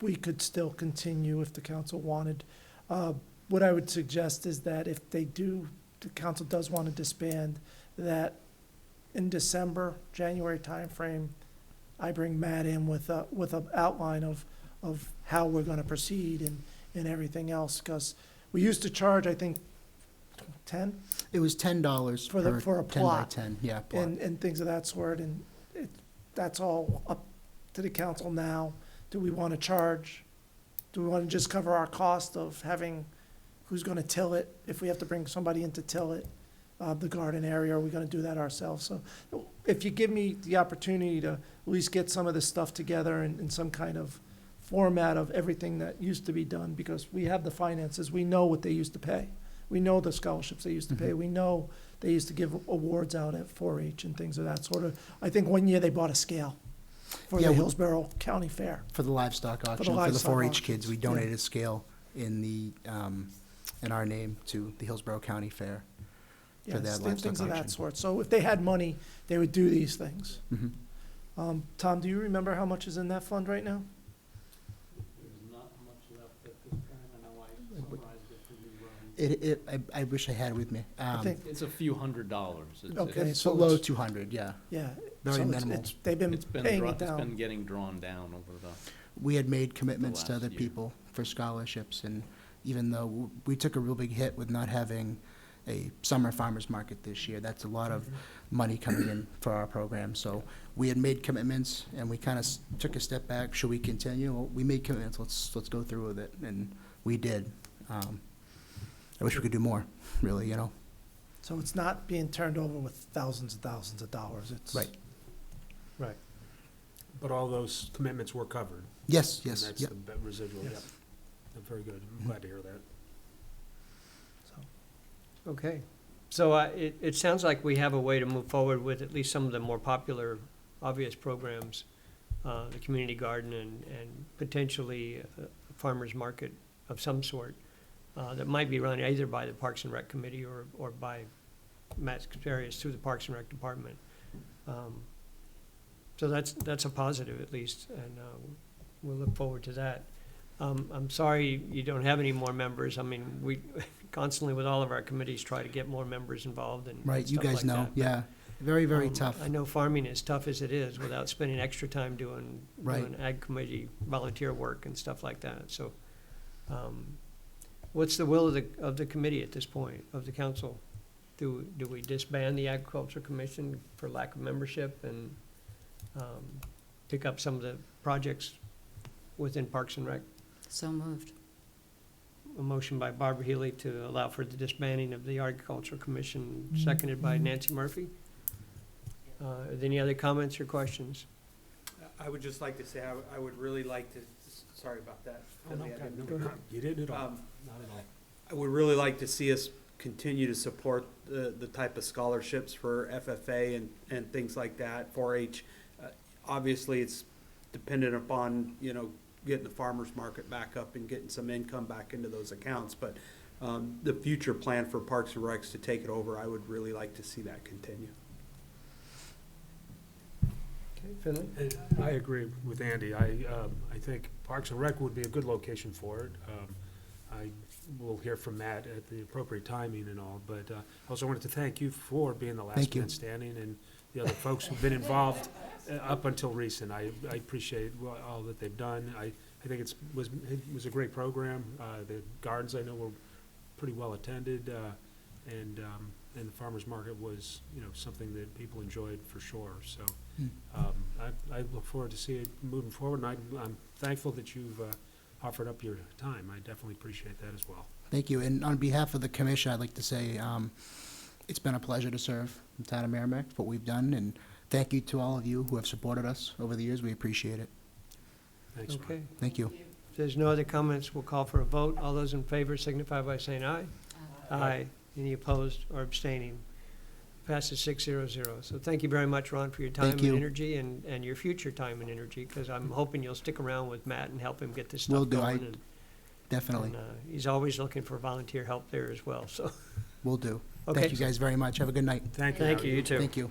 [SPEAKER 2] we could still continue if the council wanted. What I would suggest is that if the council does want to disband, that in December, January timeframe, I bring Matt in with an outline of how we're gonna proceed and everything else, because we used to charge, I think, 10
[SPEAKER 9] It was $10
[SPEAKER 2] for a
[SPEAKER 9] 10 by
[SPEAKER 2] plot
[SPEAKER 9] 10, yeah, plot.
[SPEAKER 2] and things of that sort, and that's all up to the council now. Do we want to charge? Do we want to just cover our cost of having, who's going to till it? If we have to bring somebody in to till it, the garden area, are we going to do that ourselves? So if you give me the opportunity to at least get some of this stuff together in some kind of format of everything that used to be done, because we have the finances, we know what they used to pay. We know the scholarships they used to pay. We know they used to give awards out at 4-H and things of that sort of. I think one year they bought a scale for
[SPEAKER 9] Yeah,
[SPEAKER 2] the
[SPEAKER 9] we-
[SPEAKER 2] Hillsborough County Fair.
[SPEAKER 9] For the livestock auction, for the
[SPEAKER 2] livestock
[SPEAKER 9] 4-H
[SPEAKER 2] auctions,
[SPEAKER 9] kids, we
[SPEAKER 2] yeah.
[SPEAKER 9] donated a scale in the in our name to the Hillsborough County Fair.
[SPEAKER 2] Yeah,
[SPEAKER 9] their
[SPEAKER 2] things
[SPEAKER 9] livestock
[SPEAKER 2] of that
[SPEAKER 9] auction.
[SPEAKER 2] sort. So if they had money, they would do these things.
[SPEAKER 9] Mhm.
[SPEAKER 2] Tom, do you remember how much is in that fund right now?
[SPEAKER 3] There's not much left at this time. I know I summarized it for you,
[SPEAKER 9] I wish I had it with me.
[SPEAKER 2] I think,
[SPEAKER 10] It's a few $100s.
[SPEAKER 2] Okay,
[SPEAKER 9] It's
[SPEAKER 2] so
[SPEAKER 9] below
[SPEAKER 2] it's-
[SPEAKER 9] 200, yeah.
[SPEAKER 2] yeah.
[SPEAKER 9] Very
[SPEAKER 2] so
[SPEAKER 9] minimal.
[SPEAKER 2] They've been
[SPEAKER 10] It's been,
[SPEAKER 2] paying it
[SPEAKER 10] it's been
[SPEAKER 2] down.
[SPEAKER 10] getting drawn down over the,
[SPEAKER 9] We had made commitments to
[SPEAKER 10] last
[SPEAKER 9] other
[SPEAKER 10] year.
[SPEAKER 9] people for scholarships, and even though we took a real big hit with not having a summer farmers market this year, that's a lot of money coming in for our program. So we had made commitments, and we kind of took a step back. Should we continue? Well, we made commitments. Let's go through with it, and we did. I wish we could do more, really. You know.
[SPEAKER 2] So it's not being turned over with thousands and thousands of dollars. It's
[SPEAKER 9] Right.
[SPEAKER 1] Right.
[SPEAKER 5] But all those commitments were covered.
[SPEAKER 9] Yes.
[SPEAKER 5] And
[SPEAKER 9] Yes.
[SPEAKER 5] that's
[SPEAKER 9] Yep.
[SPEAKER 5] the residual, yep.
[SPEAKER 2] Yes.
[SPEAKER 5] Very good. I'm glad to hear that.
[SPEAKER 2] So,
[SPEAKER 1] Okay. So it sounds like we have a way to move forward with at least some of the more popular, obvious programs, the community garden and potentially a farmer's market of some sort that might be run either by the Parks and Rec Committee or by Matt's areas through the Parks and Rec Department. So that's a positive at least, and we'll look forward to that. I'm sorry you don't have any more members. I mean, we constantly with all of our committees try to get more members involved and
[SPEAKER 9] Right. You
[SPEAKER 1] stuff
[SPEAKER 9] guys
[SPEAKER 1] like
[SPEAKER 9] know.
[SPEAKER 1] that, but,
[SPEAKER 9] Yeah. Very, very tough.
[SPEAKER 1] I know farming is tough as it is without spending extra time doing
[SPEAKER 9] Right.
[SPEAKER 1] ag committee volunteer work and stuff like that. So, what's the will of the committee at this point, of the council? Do we disband the agriculture commission for lack of membership and pick up some of the projects within Parks and Rec?
[SPEAKER 11] So moved.
[SPEAKER 1] A motion by Barbara Healy to allow for the disbanding of the Agricultural Commission, seconded by Nancy Murphy. Are there any other comments or questions?
[SPEAKER 8] I would just like to say, I would really like to, sorry about that. Finley, I didn't-
[SPEAKER 1] Go ahead.
[SPEAKER 5] You didn't at all.
[SPEAKER 8] Um,
[SPEAKER 5] Not at all.
[SPEAKER 8] I would really like to see us continue to support the type of scholarships for FFA and things like that, 4-H. Obviously, it's dependent upon, getting the farmer's market back up and getting some income back into those accounts, but the future plan for Parks and Recs to take it over, I would really like to see that continue.
[SPEAKER 1] Okay, Finley?
[SPEAKER 5] I agree with Andy. I think Parks and Rec would be a good location for it. I will hear from Matt at the appropriate timing and all, but I also wanted to thank you for being the last
[SPEAKER 9] Thank you.
[SPEAKER 5] man standing and the other folks who've been involved up until recent. I appreciate all that they've done. I think it was a great program. The gardens, I know, were pretty well attended, and the farmer's market was, something that people enjoyed for sure. So I look forward to see it moving forward, and I'm thankful that you've offered up your time. I definitely appreciate that as well.
[SPEAKER 9] Thank you. And on behalf of the commission, I'd like to say it's been a pleasure to serve the town of Merrimack, what we've done, and thank you to all of you who have supported us over the years. We appreciate it.
[SPEAKER 5] Thanks, Ron.
[SPEAKER 1] Okay.
[SPEAKER 9] Thank you.
[SPEAKER 1] If there's no other comments, we'll call for a vote. All those in favor signify by saying aye. Aye. Any opposed or abstaining? Passes 6-0-0. So thank you very much, Ron, for your time
[SPEAKER 9] Thank
[SPEAKER 1] and
[SPEAKER 9] you.
[SPEAKER 1] energy and your future time and energy, because I'm hoping you'll stick around with Matt and help him get this
[SPEAKER 9] Will
[SPEAKER 1] stuff
[SPEAKER 9] do.
[SPEAKER 1] going. And
[SPEAKER 9] Definitely.
[SPEAKER 1] he's always looking for volunteer help there as well, so.
[SPEAKER 9] Will do.
[SPEAKER 1] Okay.
[SPEAKER 9] Thank you guys very much. Have a good night.
[SPEAKER 5] Thank you.
[SPEAKER 1] Thank you, you too.
[SPEAKER 9] Thank you.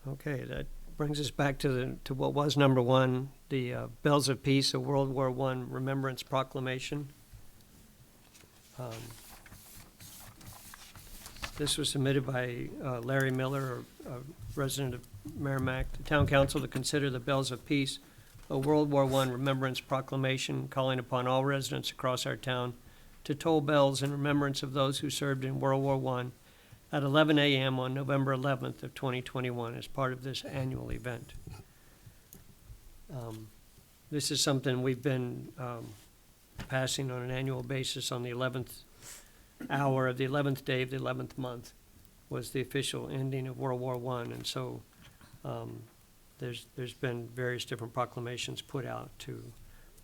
[SPEAKER 1] Okay, that brings us back to what was number one, the Bells of Peace, a World War I Remembrance Proclamation. This was submitted by Larry Miller, a resident of Merrimack, the Town Council to consider the Bells of Peace, a World War I Remembrance Proclamation, calling upon all residents across our town to toll bells in remembrance of those who served in World War I at 11 a.m. on November 11th of 2021 as part of this annual event. This is something we've been passing on an annual basis on the 11th hour of the 11th day of the 11th month was the official ending of World War I. And so there's been various different proclamations put out to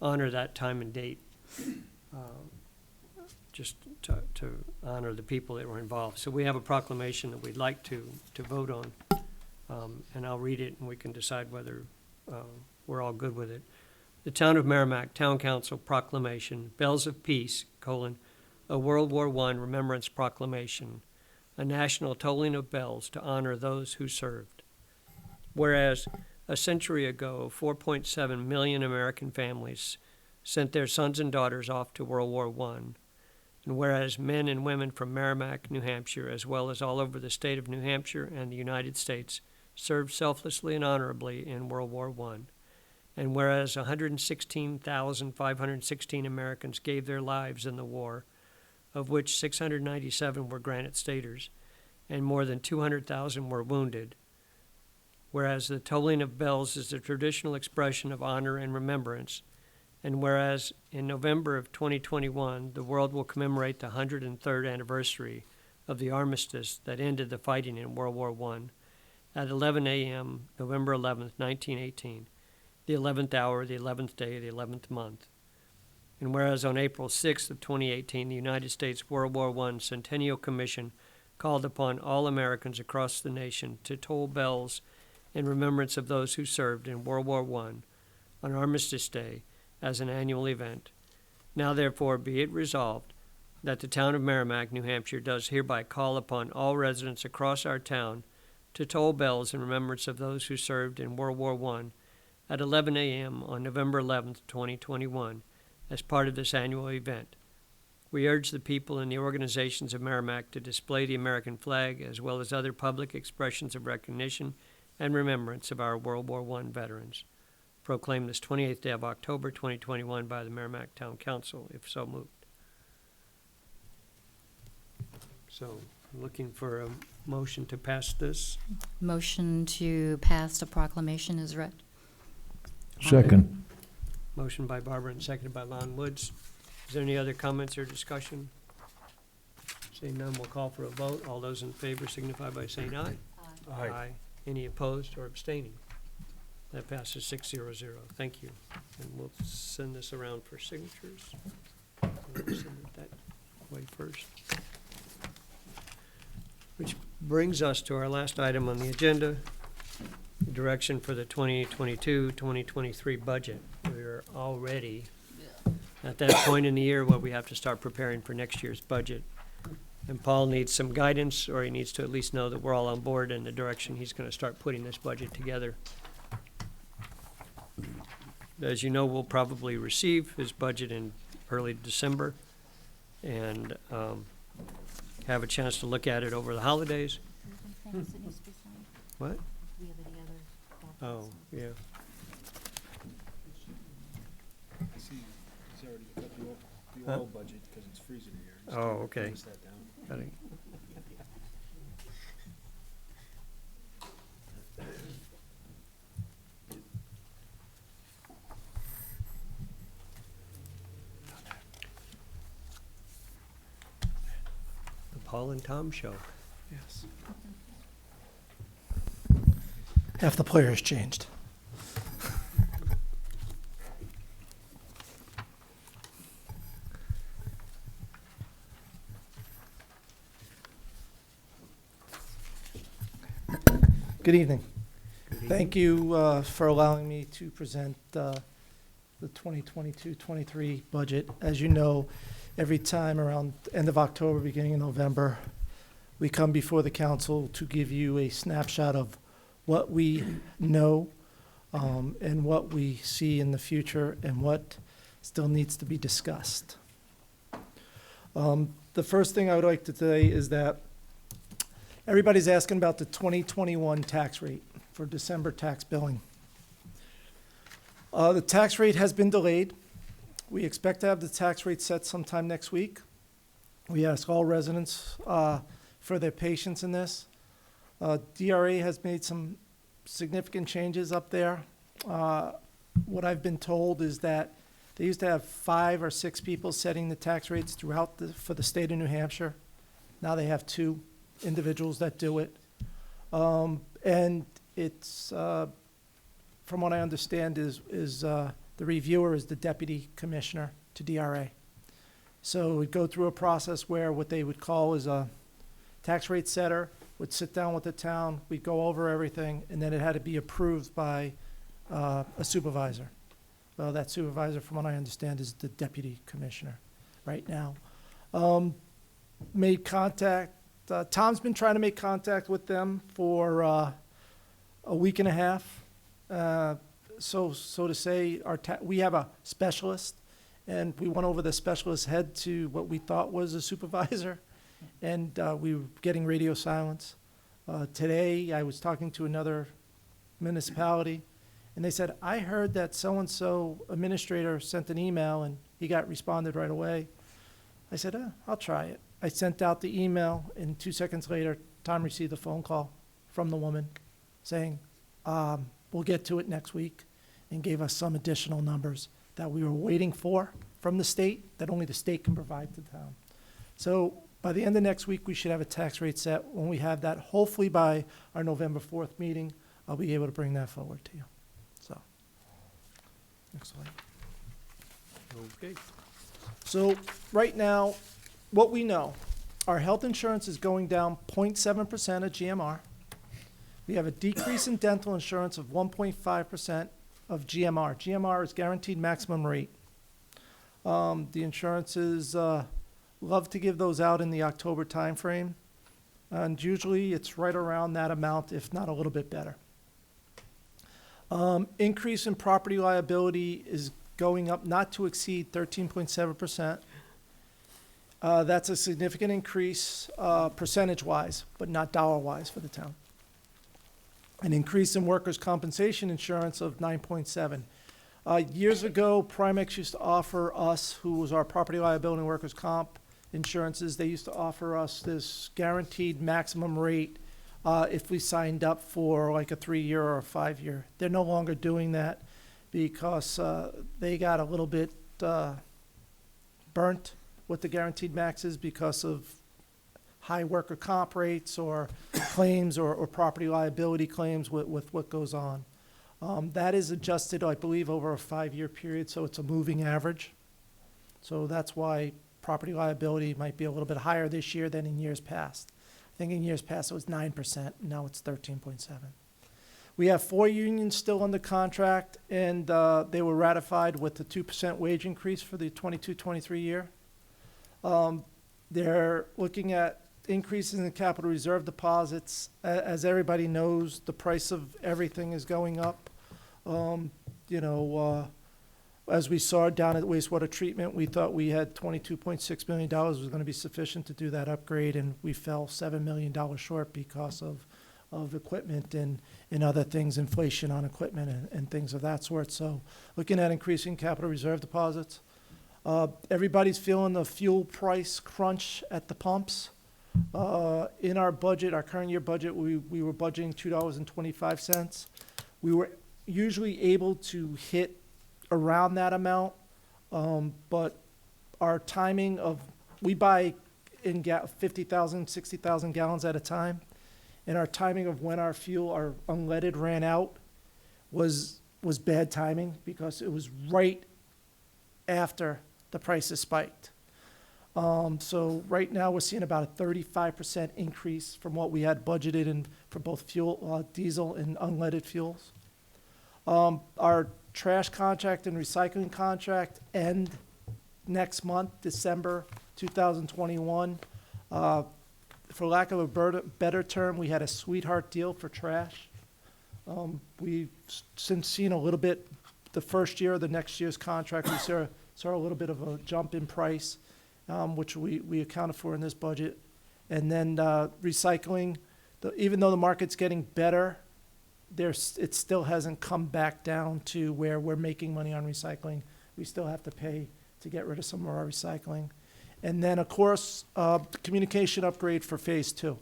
[SPEAKER 1] honor that time and date. just to honor the people that were involved. So we have a proclamation that we'd like to vote on, and I'll read it and we can decide whether we're all good with it. The Town of Merrimack Town Council Proclamation, Bells of Peace, a World War I Remembrance Proclamation, a national tolling of bells to honor those who served. Whereas a century ago, 4.7 million American families sent their sons and daughters off to World War I, and whereas men and women from Merrimack, New Hampshire, as well as all over the state of New Hampshire and the United States, served selflessly and honorably in World War I, and whereas 116,516 Americans gave their lives in the war, of which 697 were Granite Staters, and more than 200,000 were wounded, whereas the tolling of bells is a traditional expression of honor and remembrance, and whereas in November of 2021, the world will commemorate the 103rd anniversary of the armistice that ended the fighting in World War I, at 11 a.m., November 11th, 1918, the 11th hour, the 11th day, the 11th month. And whereas on April 6th of 2018, the United States World War I Centennial Commission called upon all Americans across the nation to toll bells in remembrance of those who served in World War I on Armistice Day as an annual event. Now therefore be it resolved that the town of Merrimack, New Hampshire, does hereby call upon all residents across our town to toll bells in remembrance of those who served in World War I at 11 a.m. on November 11th, 2021, as part of this annual event. We urge the people and the organizations of Merrimack to display the American flag as well as other public expressions of recognition and remembrance of our World War I veterans. Proclaimed this 28th day of October, 2021 by the Merrimack Town Council, if so moved. So, looking for a motion to pass this.
[SPEAKER 11] Motion to pass the proclamation is read.
[SPEAKER 12] Second.
[SPEAKER 1] Motion by Barbara and seconded by Lon Woods. Is there any other comments or discussion? Seeing none, we'll call for a vote. All those in favor signify by saying aye.
[SPEAKER 5] Aye.
[SPEAKER 1] Any opposed or abstaining? That passes 6-0-0. Thank you. And we'll send this around for signatures. We'll send it that way first. Which brings us to our last item on the agenda, direction for the 2022-2023 budget. We're already at that point in the year where we have to start preparing for next year's budget. And Paul needs some guidance, or he needs to at least know that we're all on board in the direction he's going to start putting this budget together. As you know, we'll probably receive his budget in early December and have a chance to look at it over the holidays. What? Oh, yeah.
[SPEAKER 12] I see he's already got the
[SPEAKER 1] Huh?
[SPEAKER 12] oil budget because it's freezing here. He's
[SPEAKER 1] Oh,
[SPEAKER 12] gonna
[SPEAKER 1] okay.
[SPEAKER 12] close that down.
[SPEAKER 1] Got it. The Paul and Tom Show.
[SPEAKER 2] Yes. Half the players changed. Good evening. Thank you for allowing me to present the 2022-23 budget. As you know, every time around the end of October, beginning of November, we come before the council to give you a snapshot of what we know and what we see in the future and what still needs to be discussed. The first thing I would like to say is that everybody's asking about the 2021 tax rate for December tax billing. The tax rate has been delayed. We expect to have the tax rate set sometime next week. We ask all residents for their patience in this. DRA has made some significant changes up there. What I've been told is that they used to have 5 or 6 people setting the tax rates throughout for the state of New Hampshire. Now they have 2 individuals that do it. And it's, from what I understand, is the reviewer is the deputy commissioner to DRA. So we'd go through a process where what they would call is a tax rate setter would sit down with the town, we'd go over everything, and then it had to be approved by a supervisor. Well, that supervisor, from what I understand, is the deputy commissioner right now. Made contact, Tom's been trying to make contact with them for a week and a half. So to say, we have a specialist, and we went over the specialist's head to what we thought was a supervisor, and we were getting radio silence. Today, I was talking to another municipality, and they said, I heard that so-and-so administrator sent an email, and he got responded right away. I said, I'll try it. I sent out the email, and 2 seconds later, Tom received a phone call from the woman saying, we'll get to it next week, and gave us some additional numbers that we were waiting for from the state, that only the state can provide to the town. So by the end of next week, we should have a tax rate set. When we have that, hopefully by our November 4th meeting, I'll be able to bring that forward to you. So, next slide.
[SPEAKER 1] Okay.
[SPEAKER 2] So right now, what we know, our health insurance is going down 0.7% of GMR. We have a decrease in dental insurance of 1.5% of GMR. GMR is guaranteed maximum rate. The insurances love to give those out in the October timeframe, and usually it's right around that amount, if not a little bit better. Increase in property liability is going up not to exceed 13.7%. That's a significant increase percentage-wise, but not dollar-wise for the town. An increase in workers' compensation insurance of 9.7. Years ago, Primex used to offer us, who was our property liability and workers' comp insurances, they used to offer us this guaranteed maximum rate if we signed up for like a 3-year or a 5-year. They're no longer doing that because they got a little bit burnt with the guaranteed maxes because of high worker comp rates or claims or property liability claims with what goes on. That is adjusted, I believe, over a 5-year period, so it's a moving average. So that's why property liability might be a little bit higher this year than in years past. I think in years past it was 9%, now it's 13.7. We have 4 unions still under contract, and they were ratified with the 2% wage increase for the 22-23 year. They're looking at increases in the capital reserve deposits. As everybody knows, the price of everything is going up. As we saw down at wastewater treatment, we thought we had $22.6 million was going to be sufficient to do that upgrade, and we fell $7 million short because of equipment and other things, inflation on equipment and things of that sort. So looking at increasing capital reserve deposits. Everybody's feeling the fuel price crunch at the pumps. In our budget, our current year budget, we were budgeting $2.25. We were usually able to hit around that amount, but our timing of, we buy in 50,000, 60,000 gallons at a time, and our timing of when our fuel, our unleaded ran out was bad timing because it was right after the prices spiked. So right now we're seeing about a 35% increase from what we had budgeted in for both fuel, diesel and unleaded fuels. Our trash contract and recycling contract end next month, December 2021. For lack of a better term, we had a sweetheart deal for trash. We've since seen a little bit, the first year of the next year's contract, we saw a little bit of a jump in price, which we accounted for in this budget. And then recycling, even though the market's getting better, it still hasn't come back down to where we're making money on recycling. We still have to pay to get rid of some of our recycling. And then, of course, the communication upgrade for Phase 2,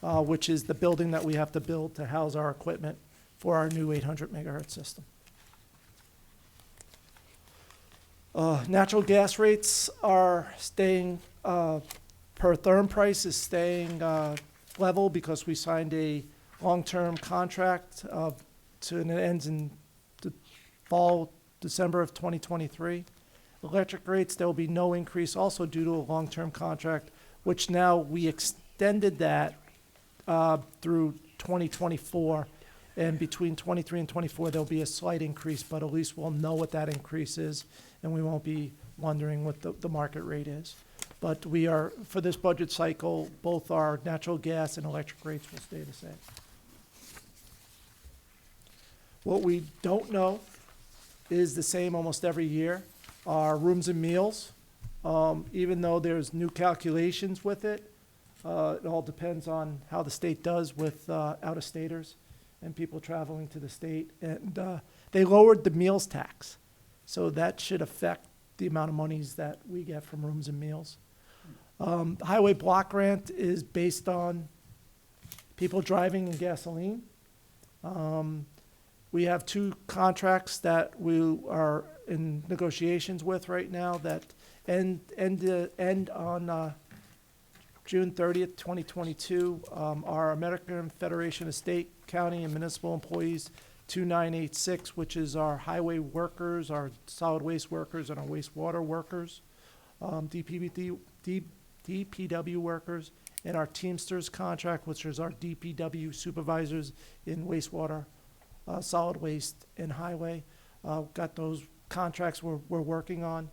[SPEAKER 2] which is the building that we have to build to house our equipment for our new 800 megahertz system. Natural gas rates are staying, per therm price is staying level because we signed a long-term contract and it ends in the fall, December of 2023. Electric rates, there will be no increase, also due to a long-term contract, which now we extended that through 2024. And between 23 and 24, there'll be a slight increase, but at least we'll know what that increase is, and we won't be wondering what the market rate is. But we are, for this budget cycle, both our natural gas and electric rates will stay the same. What we don't know is the same almost every year, are rooms and meals. Even though there's new calculations with it, it all depends on how the state does with out-of-staters and people traveling to the state. And they lowered the meals tax, so that should affect the amount of monies that we get from rooms and meals. The highway block grant is based on people driving and gasoline. We have 2 contracts that we are in negotiations with right now that end on June 30th, 2022. Our American Federation of State, County, and Municipal Employees 2986, which is our highway workers, our solid waste workers, and our wastewater workers, DPW workers, and our Teamsters contract, which is our DPW supervisors in wastewater, solid waste, and highway. Got those contracts we're working on.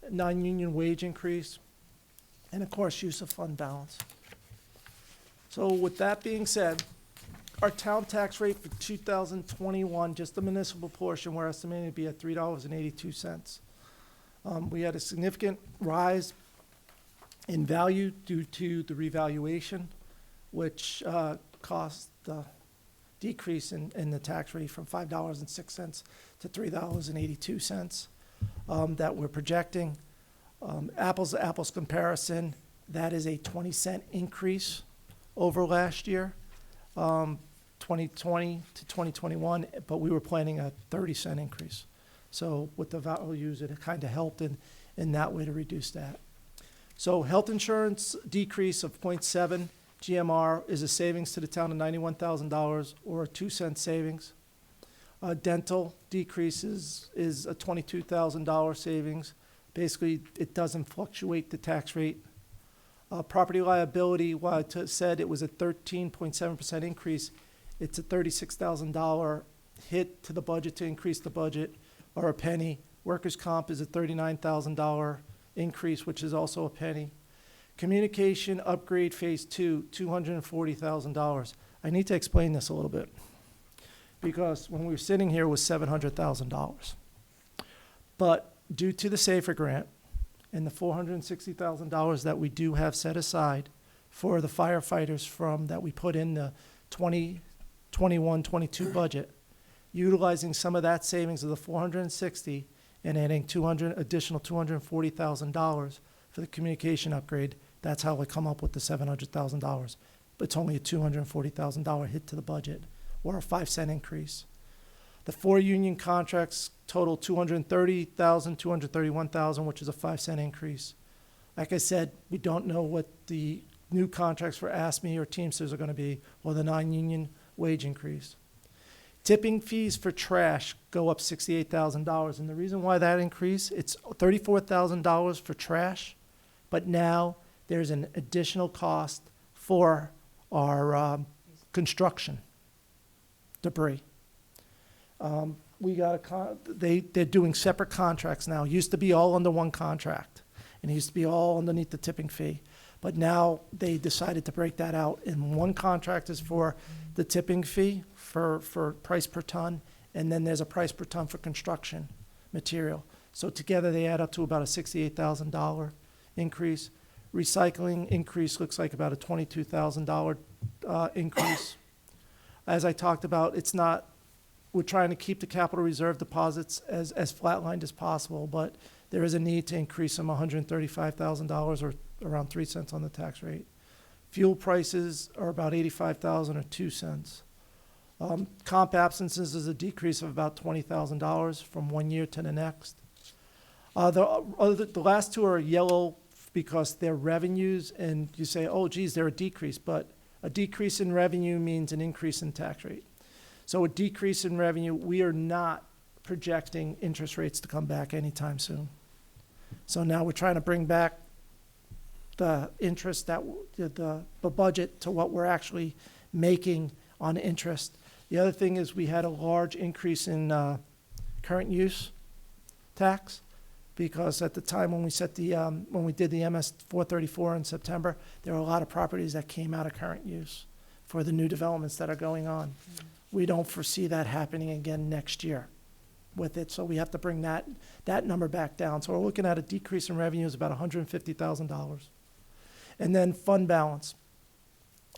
[SPEAKER 2] Non-union wage increase, and of course, use of fund balance. So with that being said, our town tax rate for 2021, just the municipal portion, we're estimating to be at $3.82. We had a significant rise in value due to the revaluation, which caused the decrease in the tax rate from $5.06 to $3.82 that we're projecting. Apples to apples comparison, that is a 20-cent increase over last year, 2020 to 2021, but we were planning a 30-cent increase. So with the values, it kind of helped in that way to reduce that. So health insurance decrease of 0.7 GMR is a savings to the town of $91,000 or a 2-cent savings. Dental decrease is a $22,000 savings. Basically, it doesn't fluctuate the tax rate. Property liability, while I said it was a 13.7% increase, it's a $36,000 hit to the budget to increase the budget, or a penny. Workers' comp is a $39,000 increase, which is also a penny. Communication upgrade phase 2, $240,000. I need to explain this a little bit, because when we were sitting here it was $700,000. But due to the SAFER grant and the $460,000 that we do have set aside for the firefighters from that we put in the 2021-22 budget, utilizing some of that savings of the $460 and adding additional $240,000 for the communication upgrade, that's how we come up with the $700,000. But it's only a $240,000 hit to the budget, or a 5-cent increase. The 4 union contracts total $230,000, $231,000, which is a 5-cent increase. Like I said, we don't know what the new contracts for ASME or Teamsters are going to be, or the non-union wage increase. Tipping fees for trash go up $68,000, and the reason why that increase, it's $34,000 for trash, but now there's an additional cost for our construction debris. They're doing separate contracts now. It used to be all under one contract, and it used to be all underneath the tipping fee. But now they decided to break that out, and one contract is for the tipping fee for price per ton, and then there's a price per ton for construction material. So together they add up to about a $68,000 increase. Recycling increase looks like about a $22,000 increase. As I talked about, we're trying to keep the capital reserve deposits as flatlined as possible, but there is a need to increase them $135,000 or around 3 cents on the tax rate. Fuel prices are about $85,000 or 2 cents. Comp absences is a decrease of about $20,000 from one year to the next. The last 2 are yellow because they're revenues, and you say, oh, geez, they're a decrease, but a decrease in revenue means an increase in tax rate. So a decrease in revenue, we are not projecting interest rates to come back anytime soon. So now we're trying to bring back the interest the budget to what we're actually making on interest. The other thing is we had a large increase in current use tax, because at the time when we set when we did the MS 434 in September, there were a lot of properties that came out of current use for the new developments that are going on. We don't foresee that happening again next year with it, so we have to bring that number back down. So we're looking at a decrease in revenues about $150,000. And then fund balance.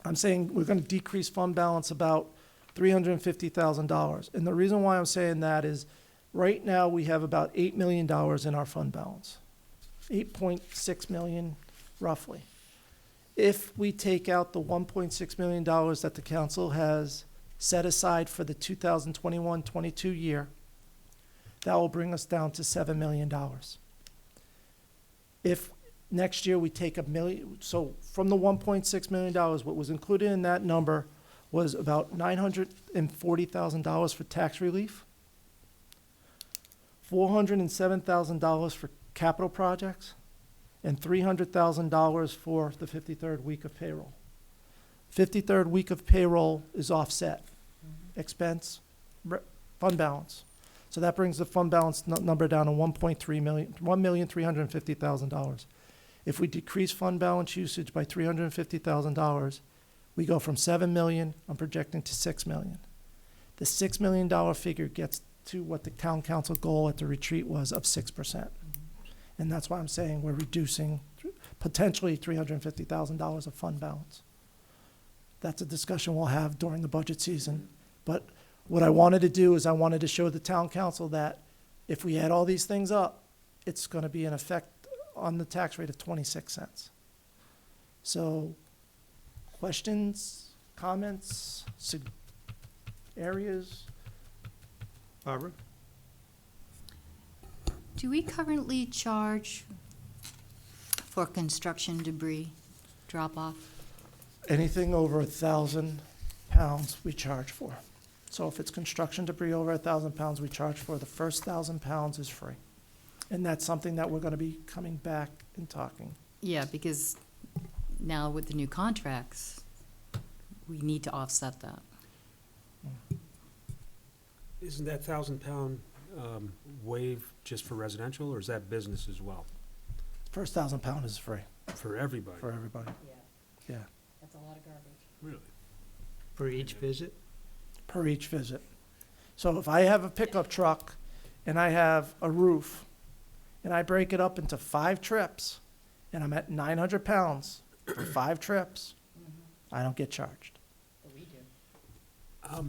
[SPEAKER 2] I'm saying we're gonna decrease fund balance about $350,000. And the reason why I'm saying that is right now we have about $8 million in our fund balance. 8.6 million roughly. If we take out the $1.6 million that the council has set aside for the 2021-22 year, that will bring us down to $7 million. If next year we take $1 million, so from the $1.6 million, what was included in that number was about $940,000 for tax relief, $407,000 for capital projects, and $300,000 for the 53rd week of payroll. 53rd week of payroll is offset, expense, fund balance. So that brings the fund balance number down to $1,350,000. If we decrease fund balance usage by $350,000, we go from 7 million, I'm projecting to 6 million. The $6 million figure gets to what the town council goal at the retreat was of 6%. And that's why I'm saying we're reducing potentially $350,000 of fund balance. That's a discussion we'll have during the budget season. But what I wanted to do is I wanted to show the town council that if we add all these things up, it's going to be an effect on the tax rate of 26 cents. So questions, comments, areas?
[SPEAKER 1] Barbara?
[SPEAKER 11] Do we currently charge for construction debris drop-off?
[SPEAKER 2] Anything over 1,000 pounds we charge for. So if it's construction debris over 1,000 pounds, we charge for. The first 1,000 pounds is free. And that's something that we're going to be coming back and talking.
[SPEAKER 11] Yeah, because now with the new contracts, we need to offset that.
[SPEAKER 5] Isn't that 1,000-pound waive just for residential, or is that business as well?
[SPEAKER 2] First 1,000 pound is free
[SPEAKER 5] For everybody?
[SPEAKER 2] for everybody. Yeah,
[SPEAKER 11] That's a lot of garbage.
[SPEAKER 5] Really?
[SPEAKER 1] For each visit?
[SPEAKER 2] per each visit. So if I have a pickup truck and I have a roof and I break it up into 5 trips and I'm at 900 pounds for 5 trips, I don't get charged.
[SPEAKER 5] All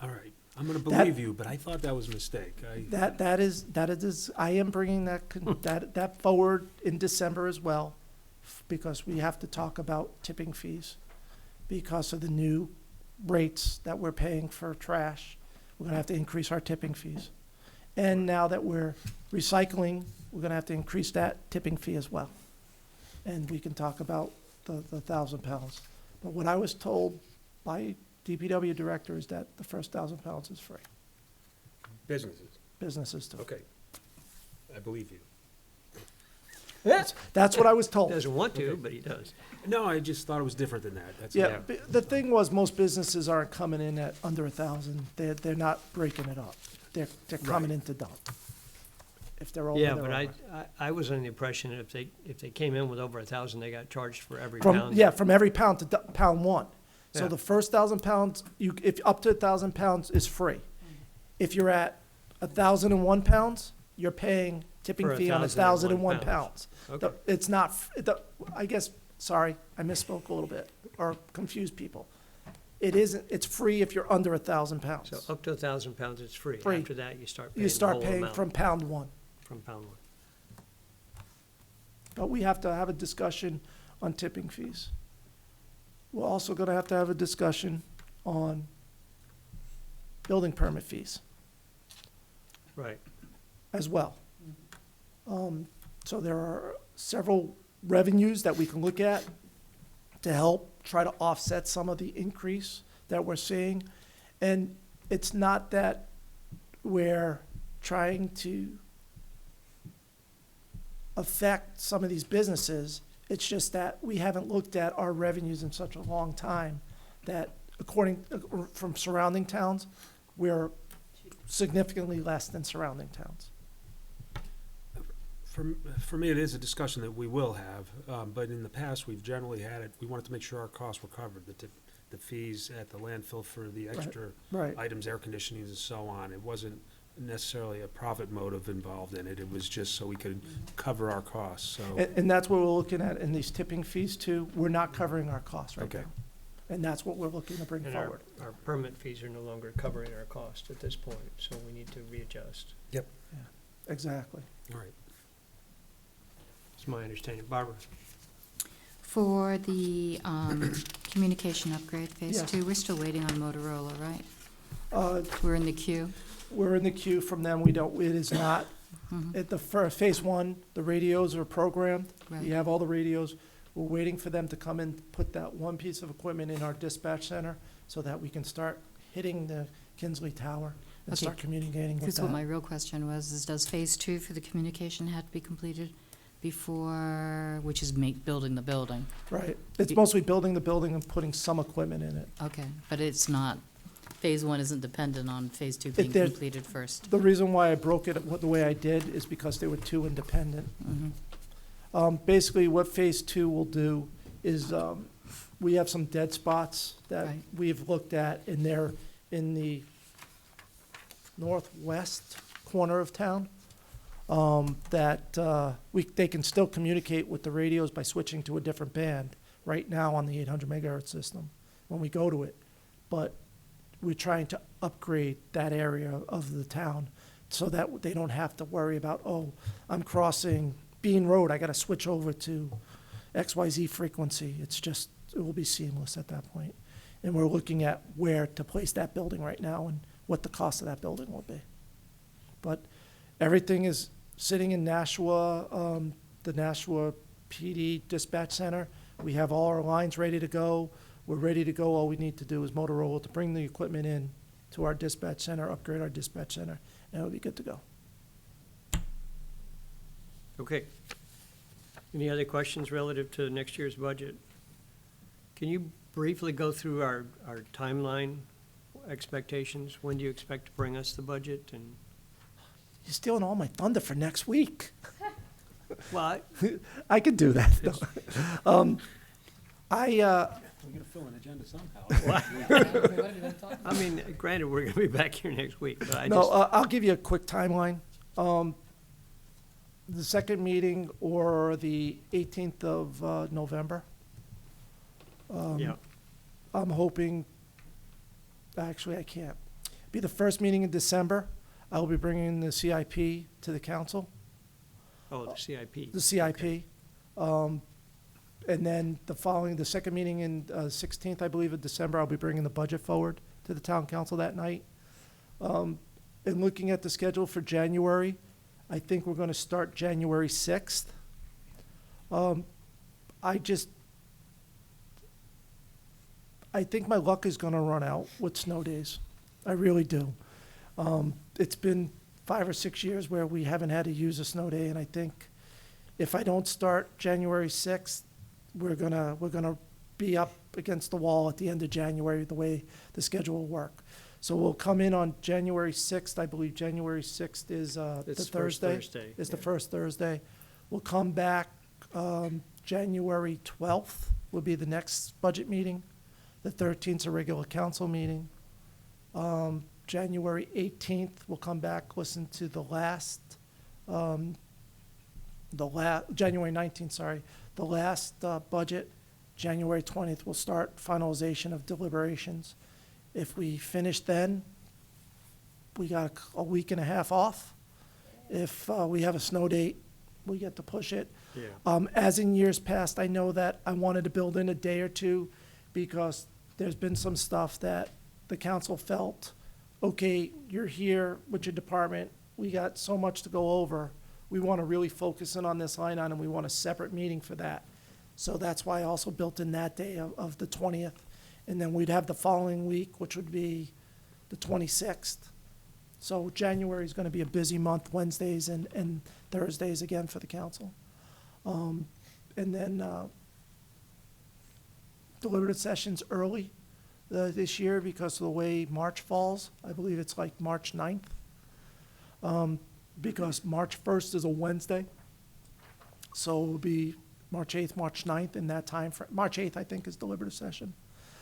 [SPEAKER 5] right, I'm gonna believe you, but I thought that was a mistake.
[SPEAKER 2] That is, I am bringing that forward in December as well, because we have to talk about tipping fees because of the new rates that we're paying for trash. We're gonna have to increase our tipping fees. And now that we're recycling, we're gonna have to increase that tipping fee as well. And we can talk about the 1,000 pounds. But what I was told by DPW director is that the first 1,000 pounds is free.
[SPEAKER 5] Businesses,
[SPEAKER 2] Businesses do.
[SPEAKER 5] okay. I believe you.
[SPEAKER 2] That's what I was told.
[SPEAKER 1] Doesn't want to,
[SPEAKER 5] Okay.
[SPEAKER 1] but he does.
[SPEAKER 5] No, I just thought it was different than that, that's all.
[SPEAKER 2] Yeah, the thing was, most businesses aren't coming in at under 1,000. They're not breaking it up. They're coming in to dump. If they're over,
[SPEAKER 1] Yeah,
[SPEAKER 2] they're
[SPEAKER 1] but
[SPEAKER 2] over.
[SPEAKER 1] I was under the impression that if they came in with over 1,000, they got charged for every
[SPEAKER 2] From,
[SPEAKER 1] pound.
[SPEAKER 2] yeah, from every pound to pound one. So
[SPEAKER 1] Yeah.
[SPEAKER 2] the first 1,000 pounds, if up to 1,000 pounds is free. If you're at 1,001 pounds, you're paying tipping
[SPEAKER 1] For
[SPEAKER 2] fee on
[SPEAKER 1] 1,001
[SPEAKER 2] 1,001 pounds.
[SPEAKER 1] Okay.
[SPEAKER 2] It's not, I guess, sorry, I misspoke a little bit, or confused people. It isn't, it's free if you're under 1,000 pounds.
[SPEAKER 1] So up to 1,000 pounds, it's free.
[SPEAKER 2] Free.
[SPEAKER 1] After that, you start paying
[SPEAKER 2] You
[SPEAKER 1] the
[SPEAKER 2] start
[SPEAKER 1] whole
[SPEAKER 2] paying
[SPEAKER 1] amount
[SPEAKER 2] from pound one.
[SPEAKER 1] from pound one.
[SPEAKER 2] But we have to have a discussion on tipping fees. We're also gonna have to have a discussion on building permit fees
[SPEAKER 1] Right.
[SPEAKER 2] as well. So there are several revenues that we can look at to help try to offset some of the increase that we're seeing. And it's not that we're trying to affect some of these businesses. It's just that we haven't looked at our revenues in such a long time that from surrounding towns, we're significantly less than surrounding towns.
[SPEAKER 5] For me, it is a discussion that we will have, but in the past, we've generally had it, we wanted to make sure our costs were covered, the fees at the landfill for the extra
[SPEAKER 2] Right.
[SPEAKER 5] items, air conditioning and so on. It wasn't necessarily a profit motive involved in it. It was just so we could cover our costs, so.
[SPEAKER 2] And that's what we're looking at in these tipping fees too. We're not covering our costs right
[SPEAKER 5] Okay.
[SPEAKER 2] now. And that's what we're looking to bring
[SPEAKER 1] And
[SPEAKER 2] forward.
[SPEAKER 1] our permit fees are no longer covering our cost at this point, so we need to readjust.
[SPEAKER 2] Exactly.
[SPEAKER 5] All right.
[SPEAKER 1] That's my understanding. Barbara?
[SPEAKER 11] For the communication upgrade, Phase
[SPEAKER 2] Yes.
[SPEAKER 11] 2, we're still waiting on Motorola, right?
[SPEAKER 2] Uh,
[SPEAKER 11] We're in the queue.
[SPEAKER 2] We're in the queue from them. It is not,
[SPEAKER 11] Mhm.
[SPEAKER 2] at the first, phase one, the radios are programmed.
[SPEAKER 11] Right.
[SPEAKER 2] We have all the radios. We're waiting for them to come and put that one piece of equipment in our dispatch center so that we can start hitting the Kinsley Tower and
[SPEAKER 11] Okay.
[SPEAKER 2] start communicating with
[SPEAKER 11] Because what my
[SPEAKER 2] that.
[SPEAKER 11] real question was, is does Phase 2 for the communication have to be completed before, which is building the building?
[SPEAKER 2] Right. It's mostly building the building and putting some equipment in it.
[SPEAKER 11] Okay, but it's not, Phase 1 isn't dependent on Phase 2 being
[SPEAKER 2] there-
[SPEAKER 11] completed first?
[SPEAKER 2] The reason why I broke it the way I did is because they were two independent.
[SPEAKER 11] Mhm.
[SPEAKER 2] Basically, what phase two will do is, we have some dead spots that
[SPEAKER 11] Right.
[SPEAKER 2] we've looked at, and they're in the northwest corner of town. They can still communicate with the radios by switching to a different band right now on the 800 megahertz system when we go to it. But we're trying to upgrade that area of the town so that they don't have to worry about, oh, I'm crossing Bean Road, I gotta switch over to XYZ frequency. It will be seamless at that point. And we're looking at where to place that building right now and what the cost of that building will be. But everything is sitting in Nashua, the Nashua PD dispatch center. We have all our lines ready to go. We're ready to go. All we need to do is Motorola to bring the equipment in to our dispatch center, upgrade our dispatch center, and it'll be good to go.
[SPEAKER 1] Okay. Any other questions relative to next year's budget? Can you briefly go through our timeline expectations? When do you expect to bring us the budget? And,
[SPEAKER 2] You're stealing all my thunder for next week.
[SPEAKER 1] well,
[SPEAKER 2] I could do that, though.
[SPEAKER 12] We're gonna fill an agenda somehow.
[SPEAKER 1] I mean, granted, we're gonna be back here next week, but I
[SPEAKER 2] No,
[SPEAKER 1] just,
[SPEAKER 2] I'll give you a quick timeline. The second meeting or the 18th of November.
[SPEAKER 1] yeah,
[SPEAKER 2] I'm hoping, actually, I can't. Be the first meeting in December. I will be bringing the CIP to the council,
[SPEAKER 1] oh, the CIP.
[SPEAKER 2] the CIP. And then the second meeting in 16th, I believe, of December, I'll be bringing the budget forward to the town council that night. And looking at the schedule for January, I think we're going to start January 6th. I think my luck is going to run out with snow days. I really do. It's been 5 or 6 years where we haven't had to use a snow day, and I think if I don't start January 6th, we're gonna be up against the wall at the end of January, the way the schedule will work. So we'll come in on January 6th. I believe January 6th is the
[SPEAKER 1] It's first
[SPEAKER 2] Thursday.
[SPEAKER 1] Thursday,
[SPEAKER 2] It's the
[SPEAKER 1] yeah.
[SPEAKER 2] first Thursday. We'll come back, January 12th will be the next budget meeting. The 13th is a regular council meeting. January 18th, we'll come back, listen to January 19th, sorry, the last budget. January 20th, we'll start finalization of deliberations. If we finish then, we got a week and a half off. If we have a snow date, we get to push it.
[SPEAKER 1] Yeah.
[SPEAKER 2] As in years past, I know that I wanted to build in a day or two because there's been some stuff that the council felt, okay, you're here with your department, we got so much to go over, we want to really focus in on this line item, we want a separate meeting for that. So that's why I also built in that day of the 20th. And then we'd have the following week, which would be the 26th. So January is going to be a busy month, Wednesdays and Thursdays again for the council. And then deliberative sessions early this year because of the way March falls. I believe it's like March 9th. Because March 1st is a Wednesday. So it'll be March 8th, March 9th in that time. March 8th, I think, is deliberative session.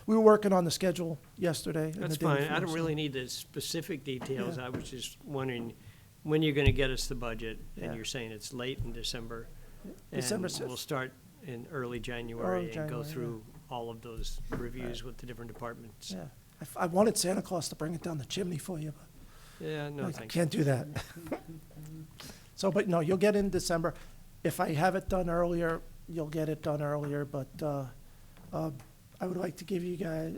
[SPEAKER 2] We were working on the schedule yesterday. and the
[SPEAKER 1] That's
[SPEAKER 2] day
[SPEAKER 1] fine.
[SPEAKER 2] before,
[SPEAKER 1] I don't
[SPEAKER 2] so-
[SPEAKER 1] really need the specific details.
[SPEAKER 2] Yeah.
[SPEAKER 1] I was just wondering when you're gonna get us the budget,
[SPEAKER 2] Yeah.
[SPEAKER 1] and you're saying it's late in December.
[SPEAKER 2] December
[SPEAKER 1] And
[SPEAKER 2] 6th.
[SPEAKER 1] we'll start in early January and go
[SPEAKER 2] January, yeah.
[SPEAKER 1] through all of those reviews with the different departments.
[SPEAKER 2] Yeah. I wanted Santa Claus to bring it down the chimney for you, but
[SPEAKER 1] Yeah, no,
[SPEAKER 2] I
[SPEAKER 1] thanks.
[SPEAKER 2] can't do that. So, but no, you'll get it in December. If I have it done earlier, you'll get it done earlier, but I would like to give you guys,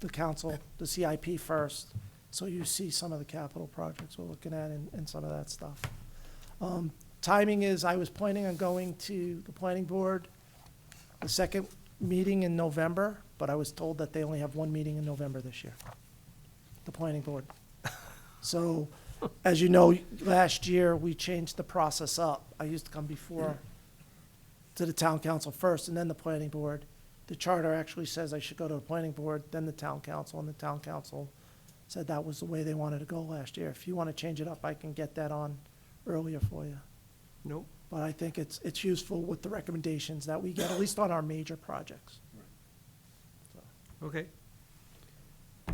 [SPEAKER 2] the council, the CIP first, so you see some of the capital projects we're looking at and some of that stuff. Timing is, I was planning on going to the planning board, the second meeting in November, but I was told that they only have one meeting in November this year, the planning board. So, as you know, last year, we changed the process up. I used to come before to the town council first, and then the planning board. The charter actually says I should go to the planning board, then the town council, and the town council said that was the way they wanted to go last year. If you want to change it up, I can get that on earlier for you.
[SPEAKER 1] Nope.
[SPEAKER 2] But I think it's useful with the recommendations that we get, at least on our major projects.
[SPEAKER 1] Okay.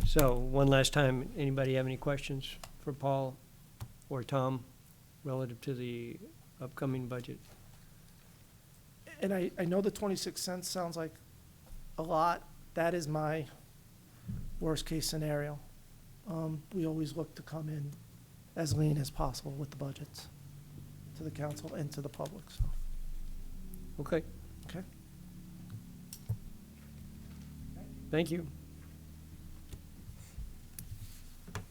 [SPEAKER 1] So, one last time, anybody have any questions for Paul or Tom relative to the upcoming budget?
[SPEAKER 2] And I know the 26 cents sounds like a lot. That is my worst-case scenario. We always look to come in as lean as possible with the budgets to the council and to the public, so.
[SPEAKER 1] Okay.
[SPEAKER 2] Okay.
[SPEAKER 1] Thank you. I